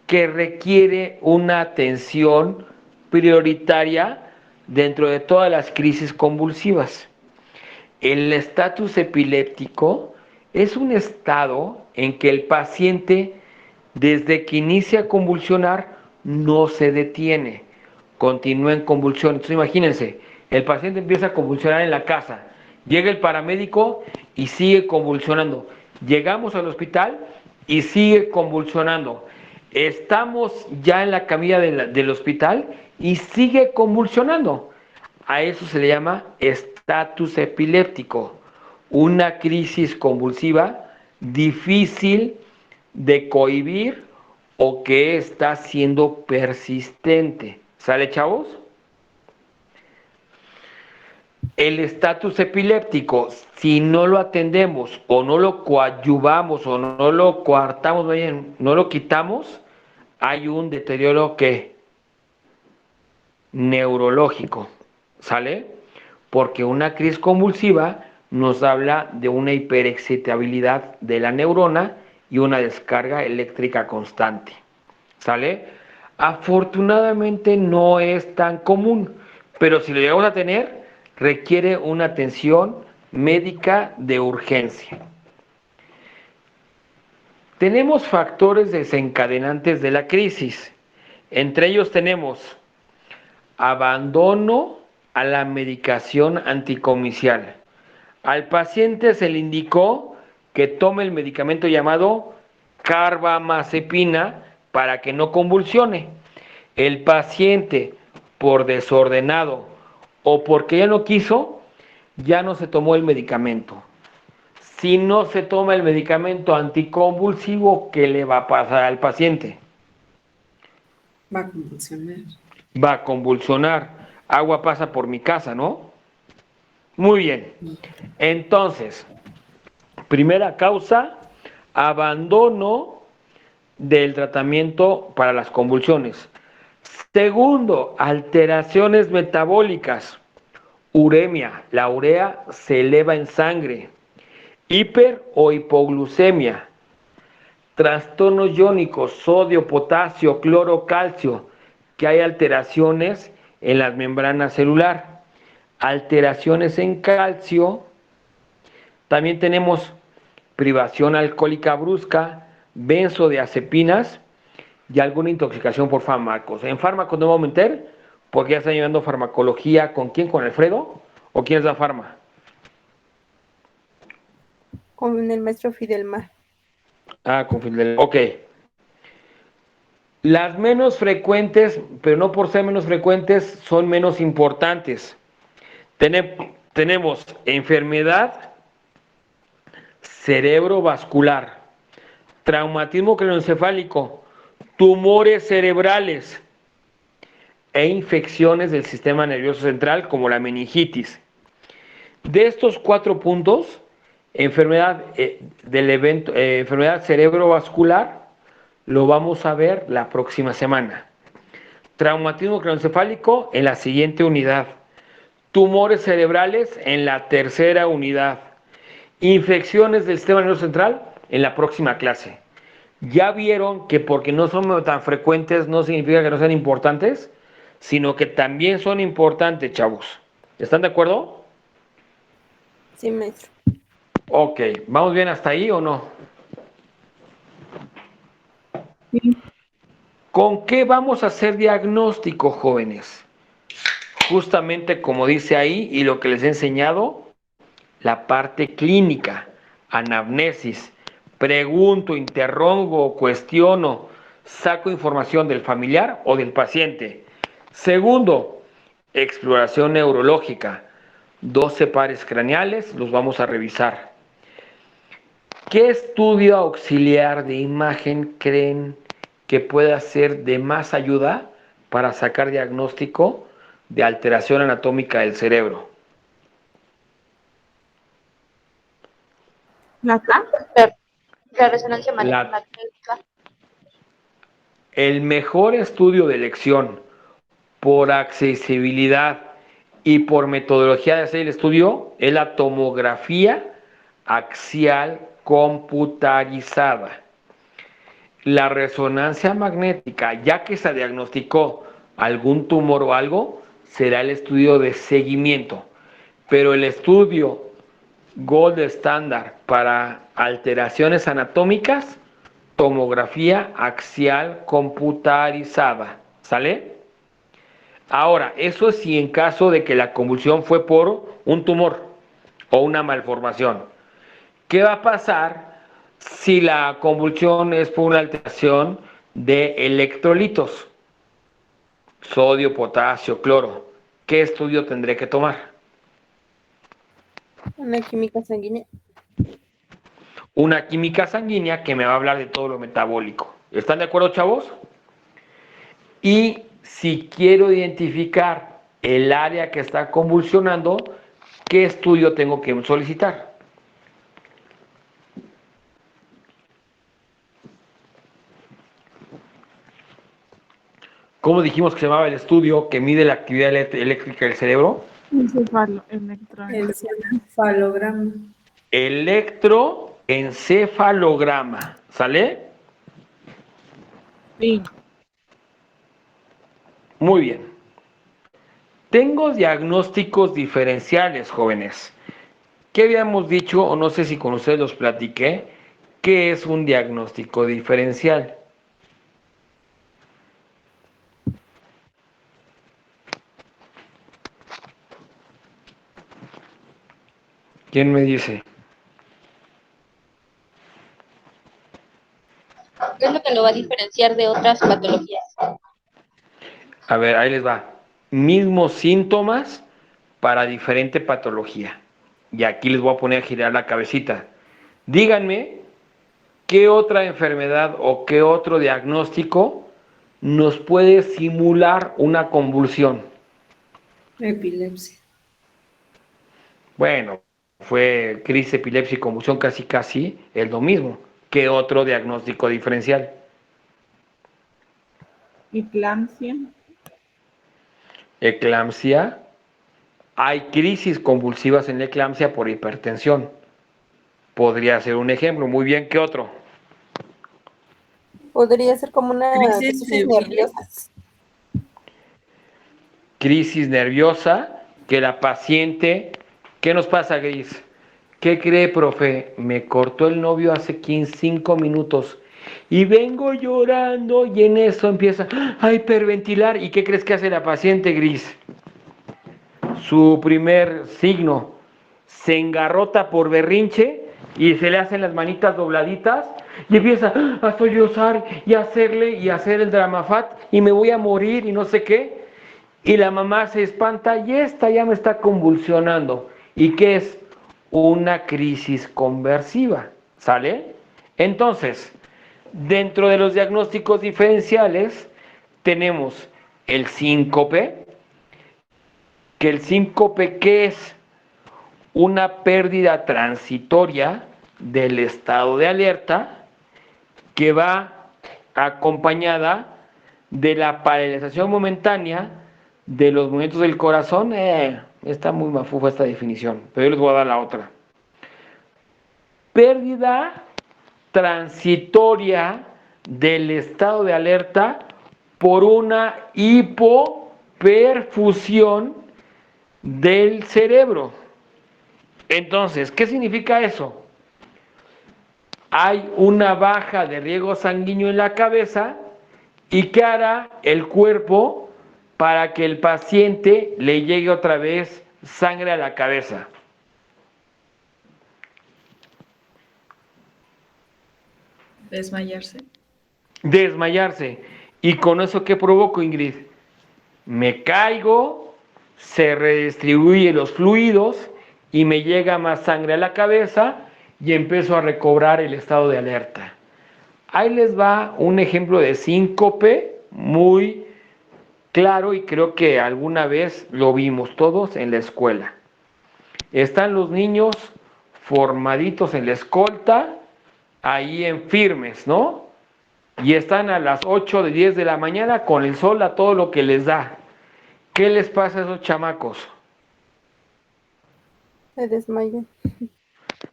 que requiere una atención prioritaria dentro de todas las crisis convulsivas. El estatus epiléptico es un estado en que el paciente, desde que inicia a convulsionar, no se detiene, continúa en convulsión. Entonces imagínense, el paciente empieza a convulsionar en la casa, llega el paramédico y sigue convulsionando. Llegamos al hospital y sigue convulsionando. Estamos ya en la camilla del hospital y sigue convulsionando. A eso se le llama estatus epiléptico, una crisis convulsiva difícil de cohibir o que está siendo persistente. ¿Sale, chavos? El estatus epiléptico, si no lo atendemos o no lo coadyuvamos o no lo coartamos, no lo quitamos, hay un deterioro que neurológico, ¿sale? Porque una crisis convulsiva nos habla de una hiperexcitabilidad de la neurona y una descarga eléctrica constante, ¿sale? Afortunadamente no es tan común, pero si lo llegamos a tener, requiere una atención médica de urgencia. Tenemos factores desencadenantes de la crisis. Entre ellos tenemos abandono a la medicación anticomicial. Al paciente se le indicó que tome el medicamento llamado carbamazepina para que no convulsione. El paciente, por desordenado o porque ya no quiso, ya no se tomó el medicamento. Si no se toma el medicamento anticonvulsivo, ¿qué le va a pasar al paciente? Va a convulsionar. Va a convulsionar. Agua pasa por mi casa, ¿no? Muy bien. Entonces, primera causa, abandono del tratamiento para las convulsiones. Segundo, alteraciones metabólicas. Uremia, la urea se eleva en sangre. Hiper o hipoglucemia. Trastornos iónicos, sodio, potasio, cloro, calcio, que hay alteraciones en las membranas celular. Alteraciones en calcio. También tenemos privación alcohólica brusca, benzodiazepinas y alguna intoxicación por fármacos. En fármacos no vamos a meter porque ya están llevando farmacología. ¿Con quién? ¿Con Alfredo? ¿O quién es la farma? Con el maestro Fidelmar. Ah, con Fidel. Ok. Las menos frecuentes, pero no por ser menos frecuentes, son menos importantes. Tenemos enfermedad cerebrovascular, traumatismo craneoencefálico, tumores cerebrales e infecciones del sistema nervioso central como la meningitis. De estos 4 puntos, enfermedad enfermedad cerebrovascular lo vamos a ver la próxima semana. Traumatismo craneoencefálico en la siguiente unidad. Tumores cerebrales en la tercera unidad. Infecciones del sistema nervioso central en la próxima clase. Ya vieron que porque no son tan frecuentes no significa que no sean importantes, sino que también son importantes, chavos. ¿Están de acuerdo? Sí, maestro. Ok, ¿vamos bien hasta ahí o no? Sí. ¿Con qué vamos a hacer diagnóstico, jóvenes? Justamente como dice ahí y lo que les he enseñado, la parte clínica, anamnesis, pregunto, interrogo, cuestiono, saco información del familiar o del paciente. Segundo, exploración neurológica, 12 pares craneales, los vamos a revisar. ¿Qué estudio auxiliar de imagen creen que pueda ser de más ayuda para sacar diagnóstico de alteración anatómica del cerebro? ¿La TAC? La resonancia La- magnética. El mejor estudio de elección por accesibilidad y por metodología de hacer el estudio es la tomografía axial computarizada. La resonancia magnética, ya que se diagnosticó algún tumor o algo, será el estudio de seguimiento. Pero el estudio gold estándar para alteraciones anatómicas, tomografía axial computarizada. ¿Sale? Ahora, eso es si en caso de que la convulsión fue por un tumor o una malformación. ¿Qué va a pasar si la convulsión es por una alteración de electrolitos? Sodio, potasio, cloro. ¿Qué estudio tendré que tomar? Una química sanguínea. Una química sanguínea que me va a hablar de todo lo metabólico. ¿Están de acuerdo, chavos? Y si quiero identificar el área que está convulsionando, ¿qué estudio tengo que solicitar? ¿Cómo dijimos que se llamaba el estudio que mide la actividad eléctrica del cerebro? Electroencefalograma. Electroencefalograma. ¿Sale? Sí. Muy bien. Tengo diagnósticos diferenciales, jóvenes. ¿Qué habíamos dicho, o no sé si con ustedes los platiqué, ¿Qué es un diagnóstico diferencial? ¿Quién me dice? ¿Qué es lo que lo va a diferenciar de otras patologías? A ver, ahí les va. Mismos síntomas para diferente patología. Y aquí les voy a poner a girar la cabecita. Díganme qué otra enfermedad o qué otro diagnóstico nos puede simular una convulsión. Epilepsia. Bueno, fue crisis, epilepsia y convulsión casi es lo mismo. ¿Qué otro diagnóstico diferencial? Eclampsia. Eclampsia. Hay crisis convulsivas en la eclampsia por hipertensión. Podría ser un ejemplo. Muy bien, ¿qué otro? Podría ser como una Crisis crisis nerviosa. Crisis nerviosa, que la paciente... ¿Qué nos pasa, Gris? ¿Qué cree, profe? Me cortó el novio hace 5 minutos y vengo llorando y en eso empieza a hiperventilar. ¿Y qué crees que hace la paciente, Gris? Su primer signo, se engarrota por berrinche y se le hacen las manitas dobladitas y empieza a sollozar y a hacer el dramafat y me voy a morir y no sé qué. Y la mamá se espanta y esta ya me está convulsionando. ¿Y qué es? Una crisis conversiva, ¿sale? Entonces, dentro de los diagnósticos diferenciales tenemos el síncope, que el síncope, ¿qué es? Una pérdida transitoria del estado de alerta que va acompañada de la paralización momentánea de los movimientos del corazón. Está muy mafufa esta definición, pero yo les voy a dar la otra. Pérdida transitoria del estado de alerta por una hipoperfusión del cerebro. Entonces, ¿qué significa eso? Hay una baja de riego sanguíneo en la cabeza y ¿qué hará el cuerpo para que el paciente le llegue otra vez sangre a la cabeza? Desmayarse. Desmayarse. ¿Y con eso qué provoco, Ingrid? Me caigo, se redistribuyen los fluidos y me llega más sangre a la cabeza y empiezo a recobrar el estado de alerta. Ahí les va un ejemplo de síncope muy claro y creo que alguna vez lo vimos todos en la escuela. Están los niños formaditos en la escolta, ahí en firmes, ¿no? Y están a las 8 de 10 de la mañana con el sol a todo lo que les da. ¿Qué les pasa a esos chamacos? Se desmayan.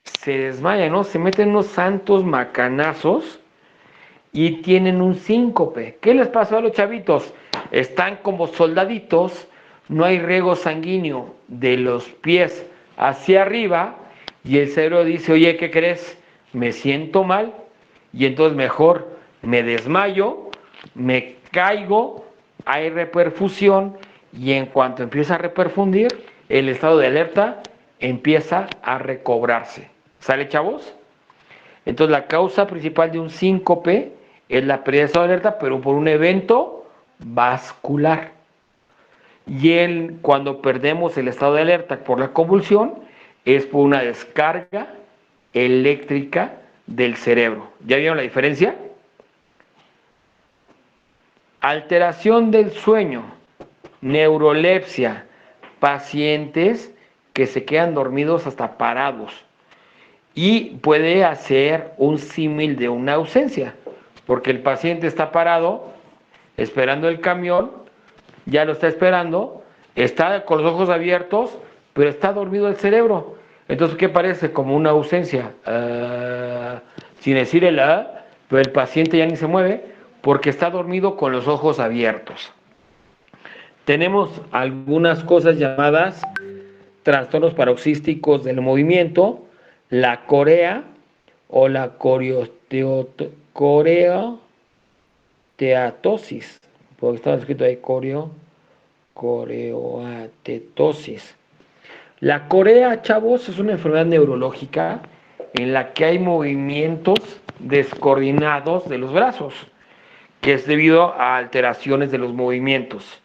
Se desmayan, ¿no? Se meten unos santos macanazos y tienen un síncope. ¿Qué les pasó a los chavitos? Están como soldaditos, no hay riego sanguíneo de los pies hacia arriba y el cerebro dice, oye, ¿qué crees? Me siento mal y entonces mejor me desmayo, me caigo, hay reperfusión y en cuanto empieza a reperfundir, el estado de alerta empieza a recobrarse. ¿Sale, chavos? Entonces la causa principal de un síncope es la pérdida de estado de alerta, pero por un evento vascular. Y cuando perdemos el estado de alerta por la convulsión, es por una descarga eléctrica del cerebro. ¿Ya vieron la diferencia? Alteración del sueño, neurolepsia, pacientes que se quedan dormidos hasta parados. Y puede hacer un símil de una ausencia, porque el paciente está parado, esperando el camión, ya lo está esperando, está con los ojos abiertos, pero está dormido el cerebro. Entonces, ¿qué parece? Como una ausencia, sin decir el pero el paciente ya ni se mueve, porque está dormido con los ojos abiertos. Tenemos algunas cosas llamadas trastornos paroxísticos del movimiento, la corea o la coreoteatosis, porque estaba escrito ahí coreoatetosis. La corea, chavos, es una enfermedad neurológica en la que hay movimientos descoordinados de los brazos, que es debido a alteraciones de los movimientos.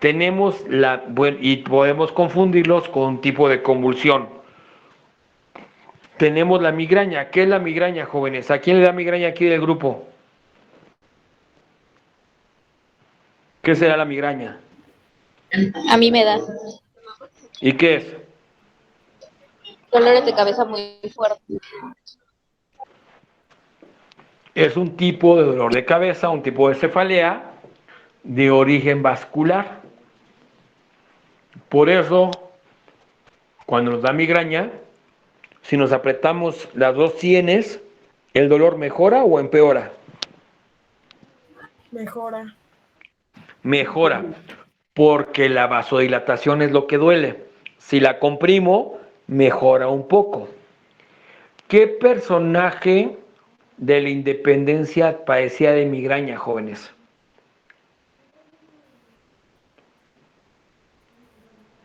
Y podemos confundirlos con un tipo de convulsión. Tenemos la migraña. ¿Qué es la migraña, jóvenes? ¿A quién le da migraña aquí del grupo? ¿Qué será la migraña? A mí me da ¿Y qué es? dolores de cabeza muy fuertes. Es un tipo de dolor de cabeza, un tipo de cefalea de origen vascular. Por eso, cuando nos da migraña, si nos apretamos las dos sienes, ¿el dolor mejora o empeora? Mejora. Mejora, porque la vasodilatación es lo que duele. Si la comprimo, mejora un poco. ¿Qué personaje de la independencia padecía de migraña, jóvenes?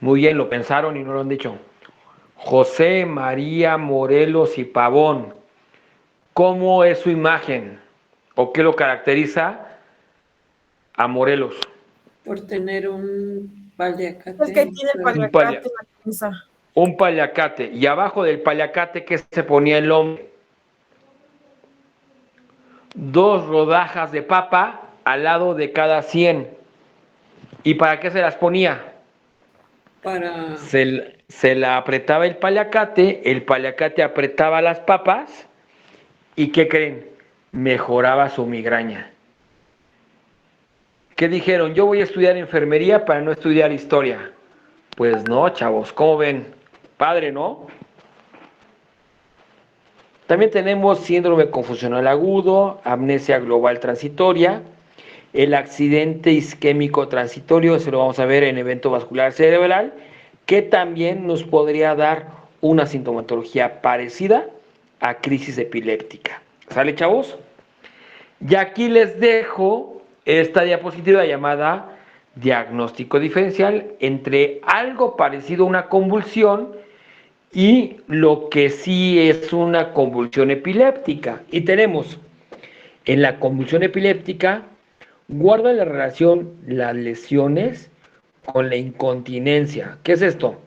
Muy bien, lo pensaron y no lo han dicho. José María Morelos y Pavón. ¿Cómo es su imagen? ¿O qué lo caracteriza a Morelos? Por tener un paliacate. Es que tiene el paliacate en la cabeza. Un paliacate. Y abajo del paliacate, ¿qué se ponía el hombre? 2 rodajas de papa al lado de cada 100. ¿Y para qué se las ponía? Para... Se la apretaba el paliacate apretaba las papas, ¿y qué creen? Mejoraba su migraña. ¿Qué dijeron? Yo voy a estudiar enfermería para no estudiar historia. Pues no, chavos, ¿cómo ven? Padre, ¿no? También tenemos síndrome confusional agudo, amnesia global transitoria, el accidente isquémico transitorio, eso lo vamos a ver en evento vascular cerebral, que también nos podría dar una sintomatología parecida a crisis epiléptica. ¿Sale, chavos? Y aquí les dejo esta diapositiva llamada diagnóstico diferencial entre algo parecido a una convulsión y lo que sí es una convulsión epiléptica. Y tenemos en la convulsión epiléptica, guarda la relación las lesiones con la incontinencia. ¿Qué es esto?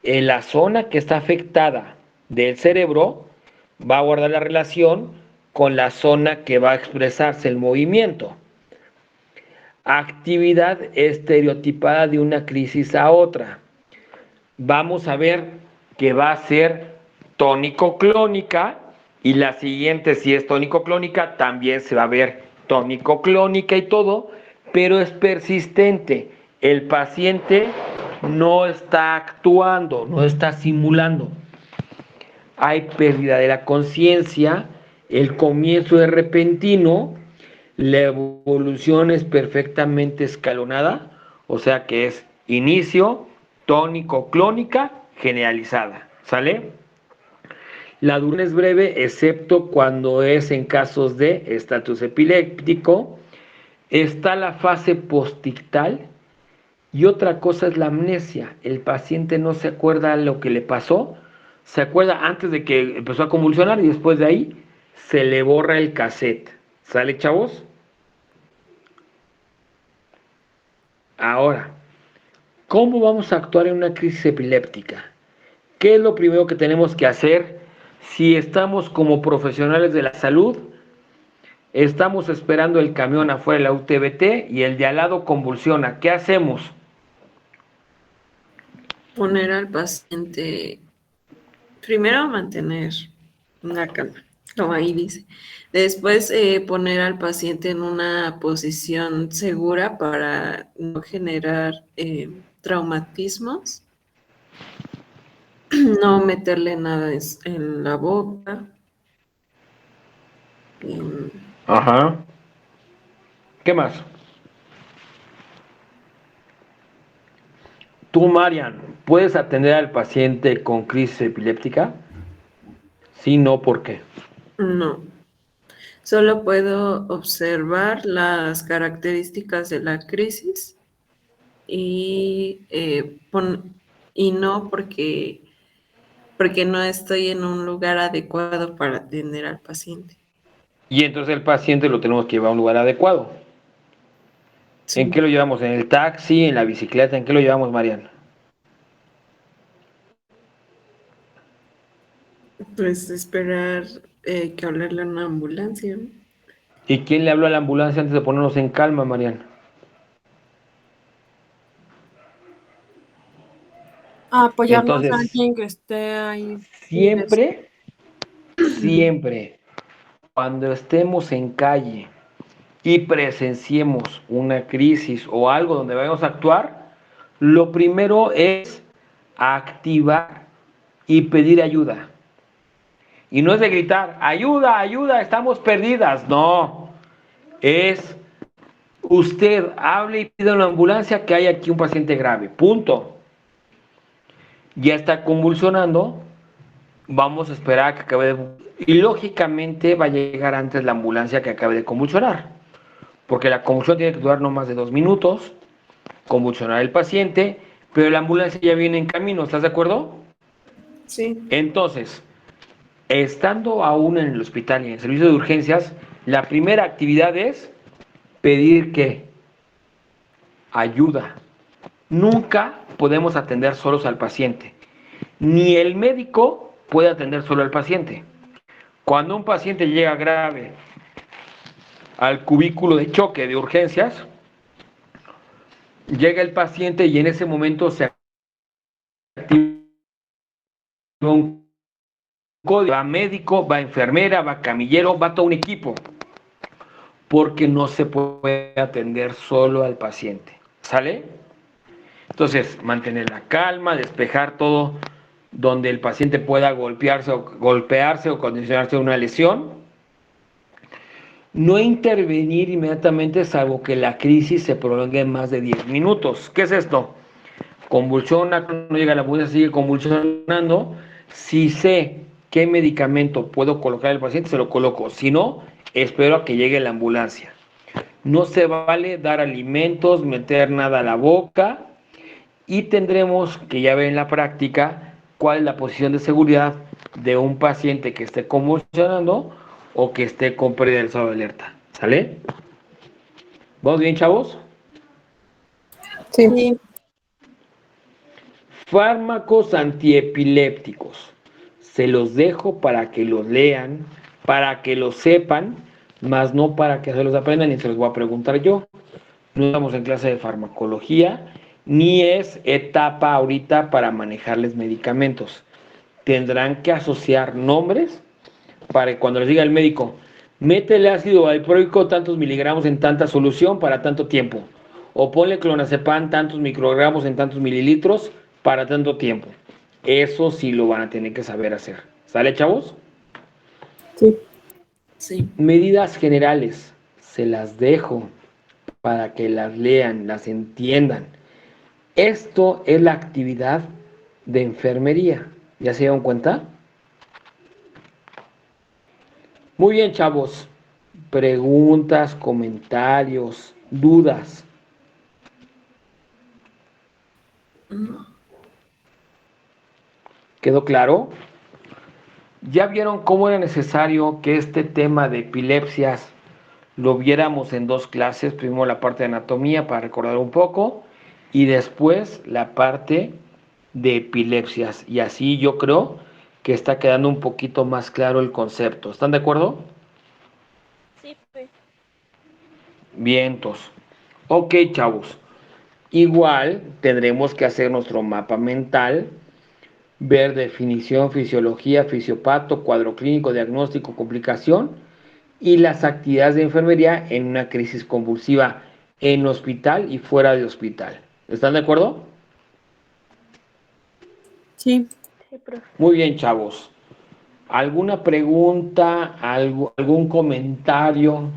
En la zona que está afectada del cerebro va a guardar la relación con la zona que va a expresarse el movimiento. Actividad estereotipada de una crisis a otra. Vamos a ver que va a ser tónico-clónica y la siguiente, si es tónico-clónica, también se va a ver tónico-clónica y todo, pero es persistente. El paciente no está actuando, no está simulando. Hay pérdida de la conciencia, el comienzo es repentino, la evolución es perfectamente escalonada, o sea que es inicio, tónico-clónica, generalizada. ¿Sale? La duración es breve, excepto cuando es en casos de estatus epiléptico. Está la fase postictal y otra cosa es la amnesia. El paciente no se acuerda lo que le pasó, se acuerda antes de que empezó a convulsionar y después de ahí se le borra el cassette. ¿Sale, chavos? Ahora, ¿cómo vamos a actuar en una crisis epiléptica? ¿Qué es lo primero que tenemos que hacer si estamos como profesionales de la salud? Estamos esperando el camión afuera de la UTBT y el de al lado convulsiona. ¿Qué hacemos? Poner al paciente, primero mantener una calma, como ahí dice. Después poner al paciente en una posición segura para no generar traumatismos. No meterle nada en la boca. Ajá. ¿Qué más? Tú, Marian, ¿puedes atender al paciente con crisis epiléptica? Sí, no, ¿por qué? No. Solo puedo observar las características de la crisis y, y no porque no estoy en un lugar adecuado para atender al paciente. Y entonces el paciente lo tenemos que llevar a un lugar adecuado. ¿En Sí. qué lo llevamos? ¿En el taxi? ¿En la bicicleta? ¿En qué lo llevamos, Mariana? Pues esperar que hablarle a una ambulancia, ¿no? ¿Y quién le habló a la ambulancia antes de ponernos en calma, Mariana? Apoyarnos a Entonces, alguien que esté ahí. siempre, siempre, cuando estemos en calle y presenciemos una crisis o algo donde vayamos a actuar, lo primero es activar y pedir ayuda. Y no es de gritar, ayuda, ayuda, estamos perdidas. No, es usted hable y pida a una ambulancia que hay aquí un paciente grave. Punto. Ya está convulsionando, vamos a esperar a que acabe de... Y lógicamente va a llegar antes la ambulancia que acabe de convulsionar. Porque la convulsión tiene que durar no más de 2 minutos, convulsionar el paciente, pero la ambulancia ya viene en camino, ¿estás de acuerdo? Sí. Entonces, estando aún en el hospital y en el servicio de urgencias, la primera actividad es pedir que ayuda. Nunca podemos atender solos al paciente. Ni el médico puede atender solo al paciente. Cuando un paciente llega grave al cubículo de choque de urgencias, llega el paciente y en ese momento se activa un código. Va médico, va enfermera, va camillero, va todo un equipo. Porque no se puede atender solo al paciente. ¿Sale? Entonces, mantener la calma, despejar todo donde el paciente pueda golpearse o condicionarse una lesión. No intervenir inmediatamente salvo que la crisis se prolongue en más de 10 minutos. ¿Qué es esto? Convulsiona, cuando llega la ambulancia sigue convulsionando. Si sé qué medicamento puedo colocar al paciente, se lo coloco. Si no, espero a que llegue la ambulancia. No se vale dar alimentos, meter nada a la boca y tendremos que ya ver en la práctica cuál es la posición de seguridad de un paciente que esté convulsionando o que esté con pérdida del estado de alerta. ¿Sale? ¿Vamos bien, chavos? Sí. Fármacos antiepilépticos. Se los dejo para que los lean, para que los sepan, más no para que se los aprendan y se los voy a preguntar yo. No estamos en clase de farmacología, ni es etapa ahorita para manejarles medicamentos. Tendrán que asociar nombres para que cuando les diga el médico, métele ácido valproico tantos miligramos en tanta solución para tanto tiempo. O ponle clonazepam tantos microgramos en tantos mililitros para tanto tiempo. Eso sí lo van a tener que saber hacer. ¿Sale, chavos? Sí. Sí. Medidas generales. Se las dejo para que las lean, las entiendan. Esto es la actividad de enfermería. ¿Ya se dieron cuenta? Muy bien, chavos. Preguntas, comentarios, dudas. ¿Quedó claro? ¿Ya vieron cómo era necesario que este tema de epilepsias lo viéramos en 2 clases? Primero la parte de anatomía para recordar un poco y después la parte de epilepsias. Y así yo creo que está quedando un poquito más claro el concepto. ¿Están de acuerdo? Sí, pues. Vientos. Ok, chavos. Igual tendremos que hacer nuestro mapa mental, ver definición, fisiología, fisiopato, cuadro clínico, diagnóstico, complicación y las actividades de enfermería en una crisis convulsiva en hospital y fuera de hospital. ¿Están de acuerdo? Sí. Sí, profe. Muy bien, chavos. ¿Alguna pregunta, algún comentario?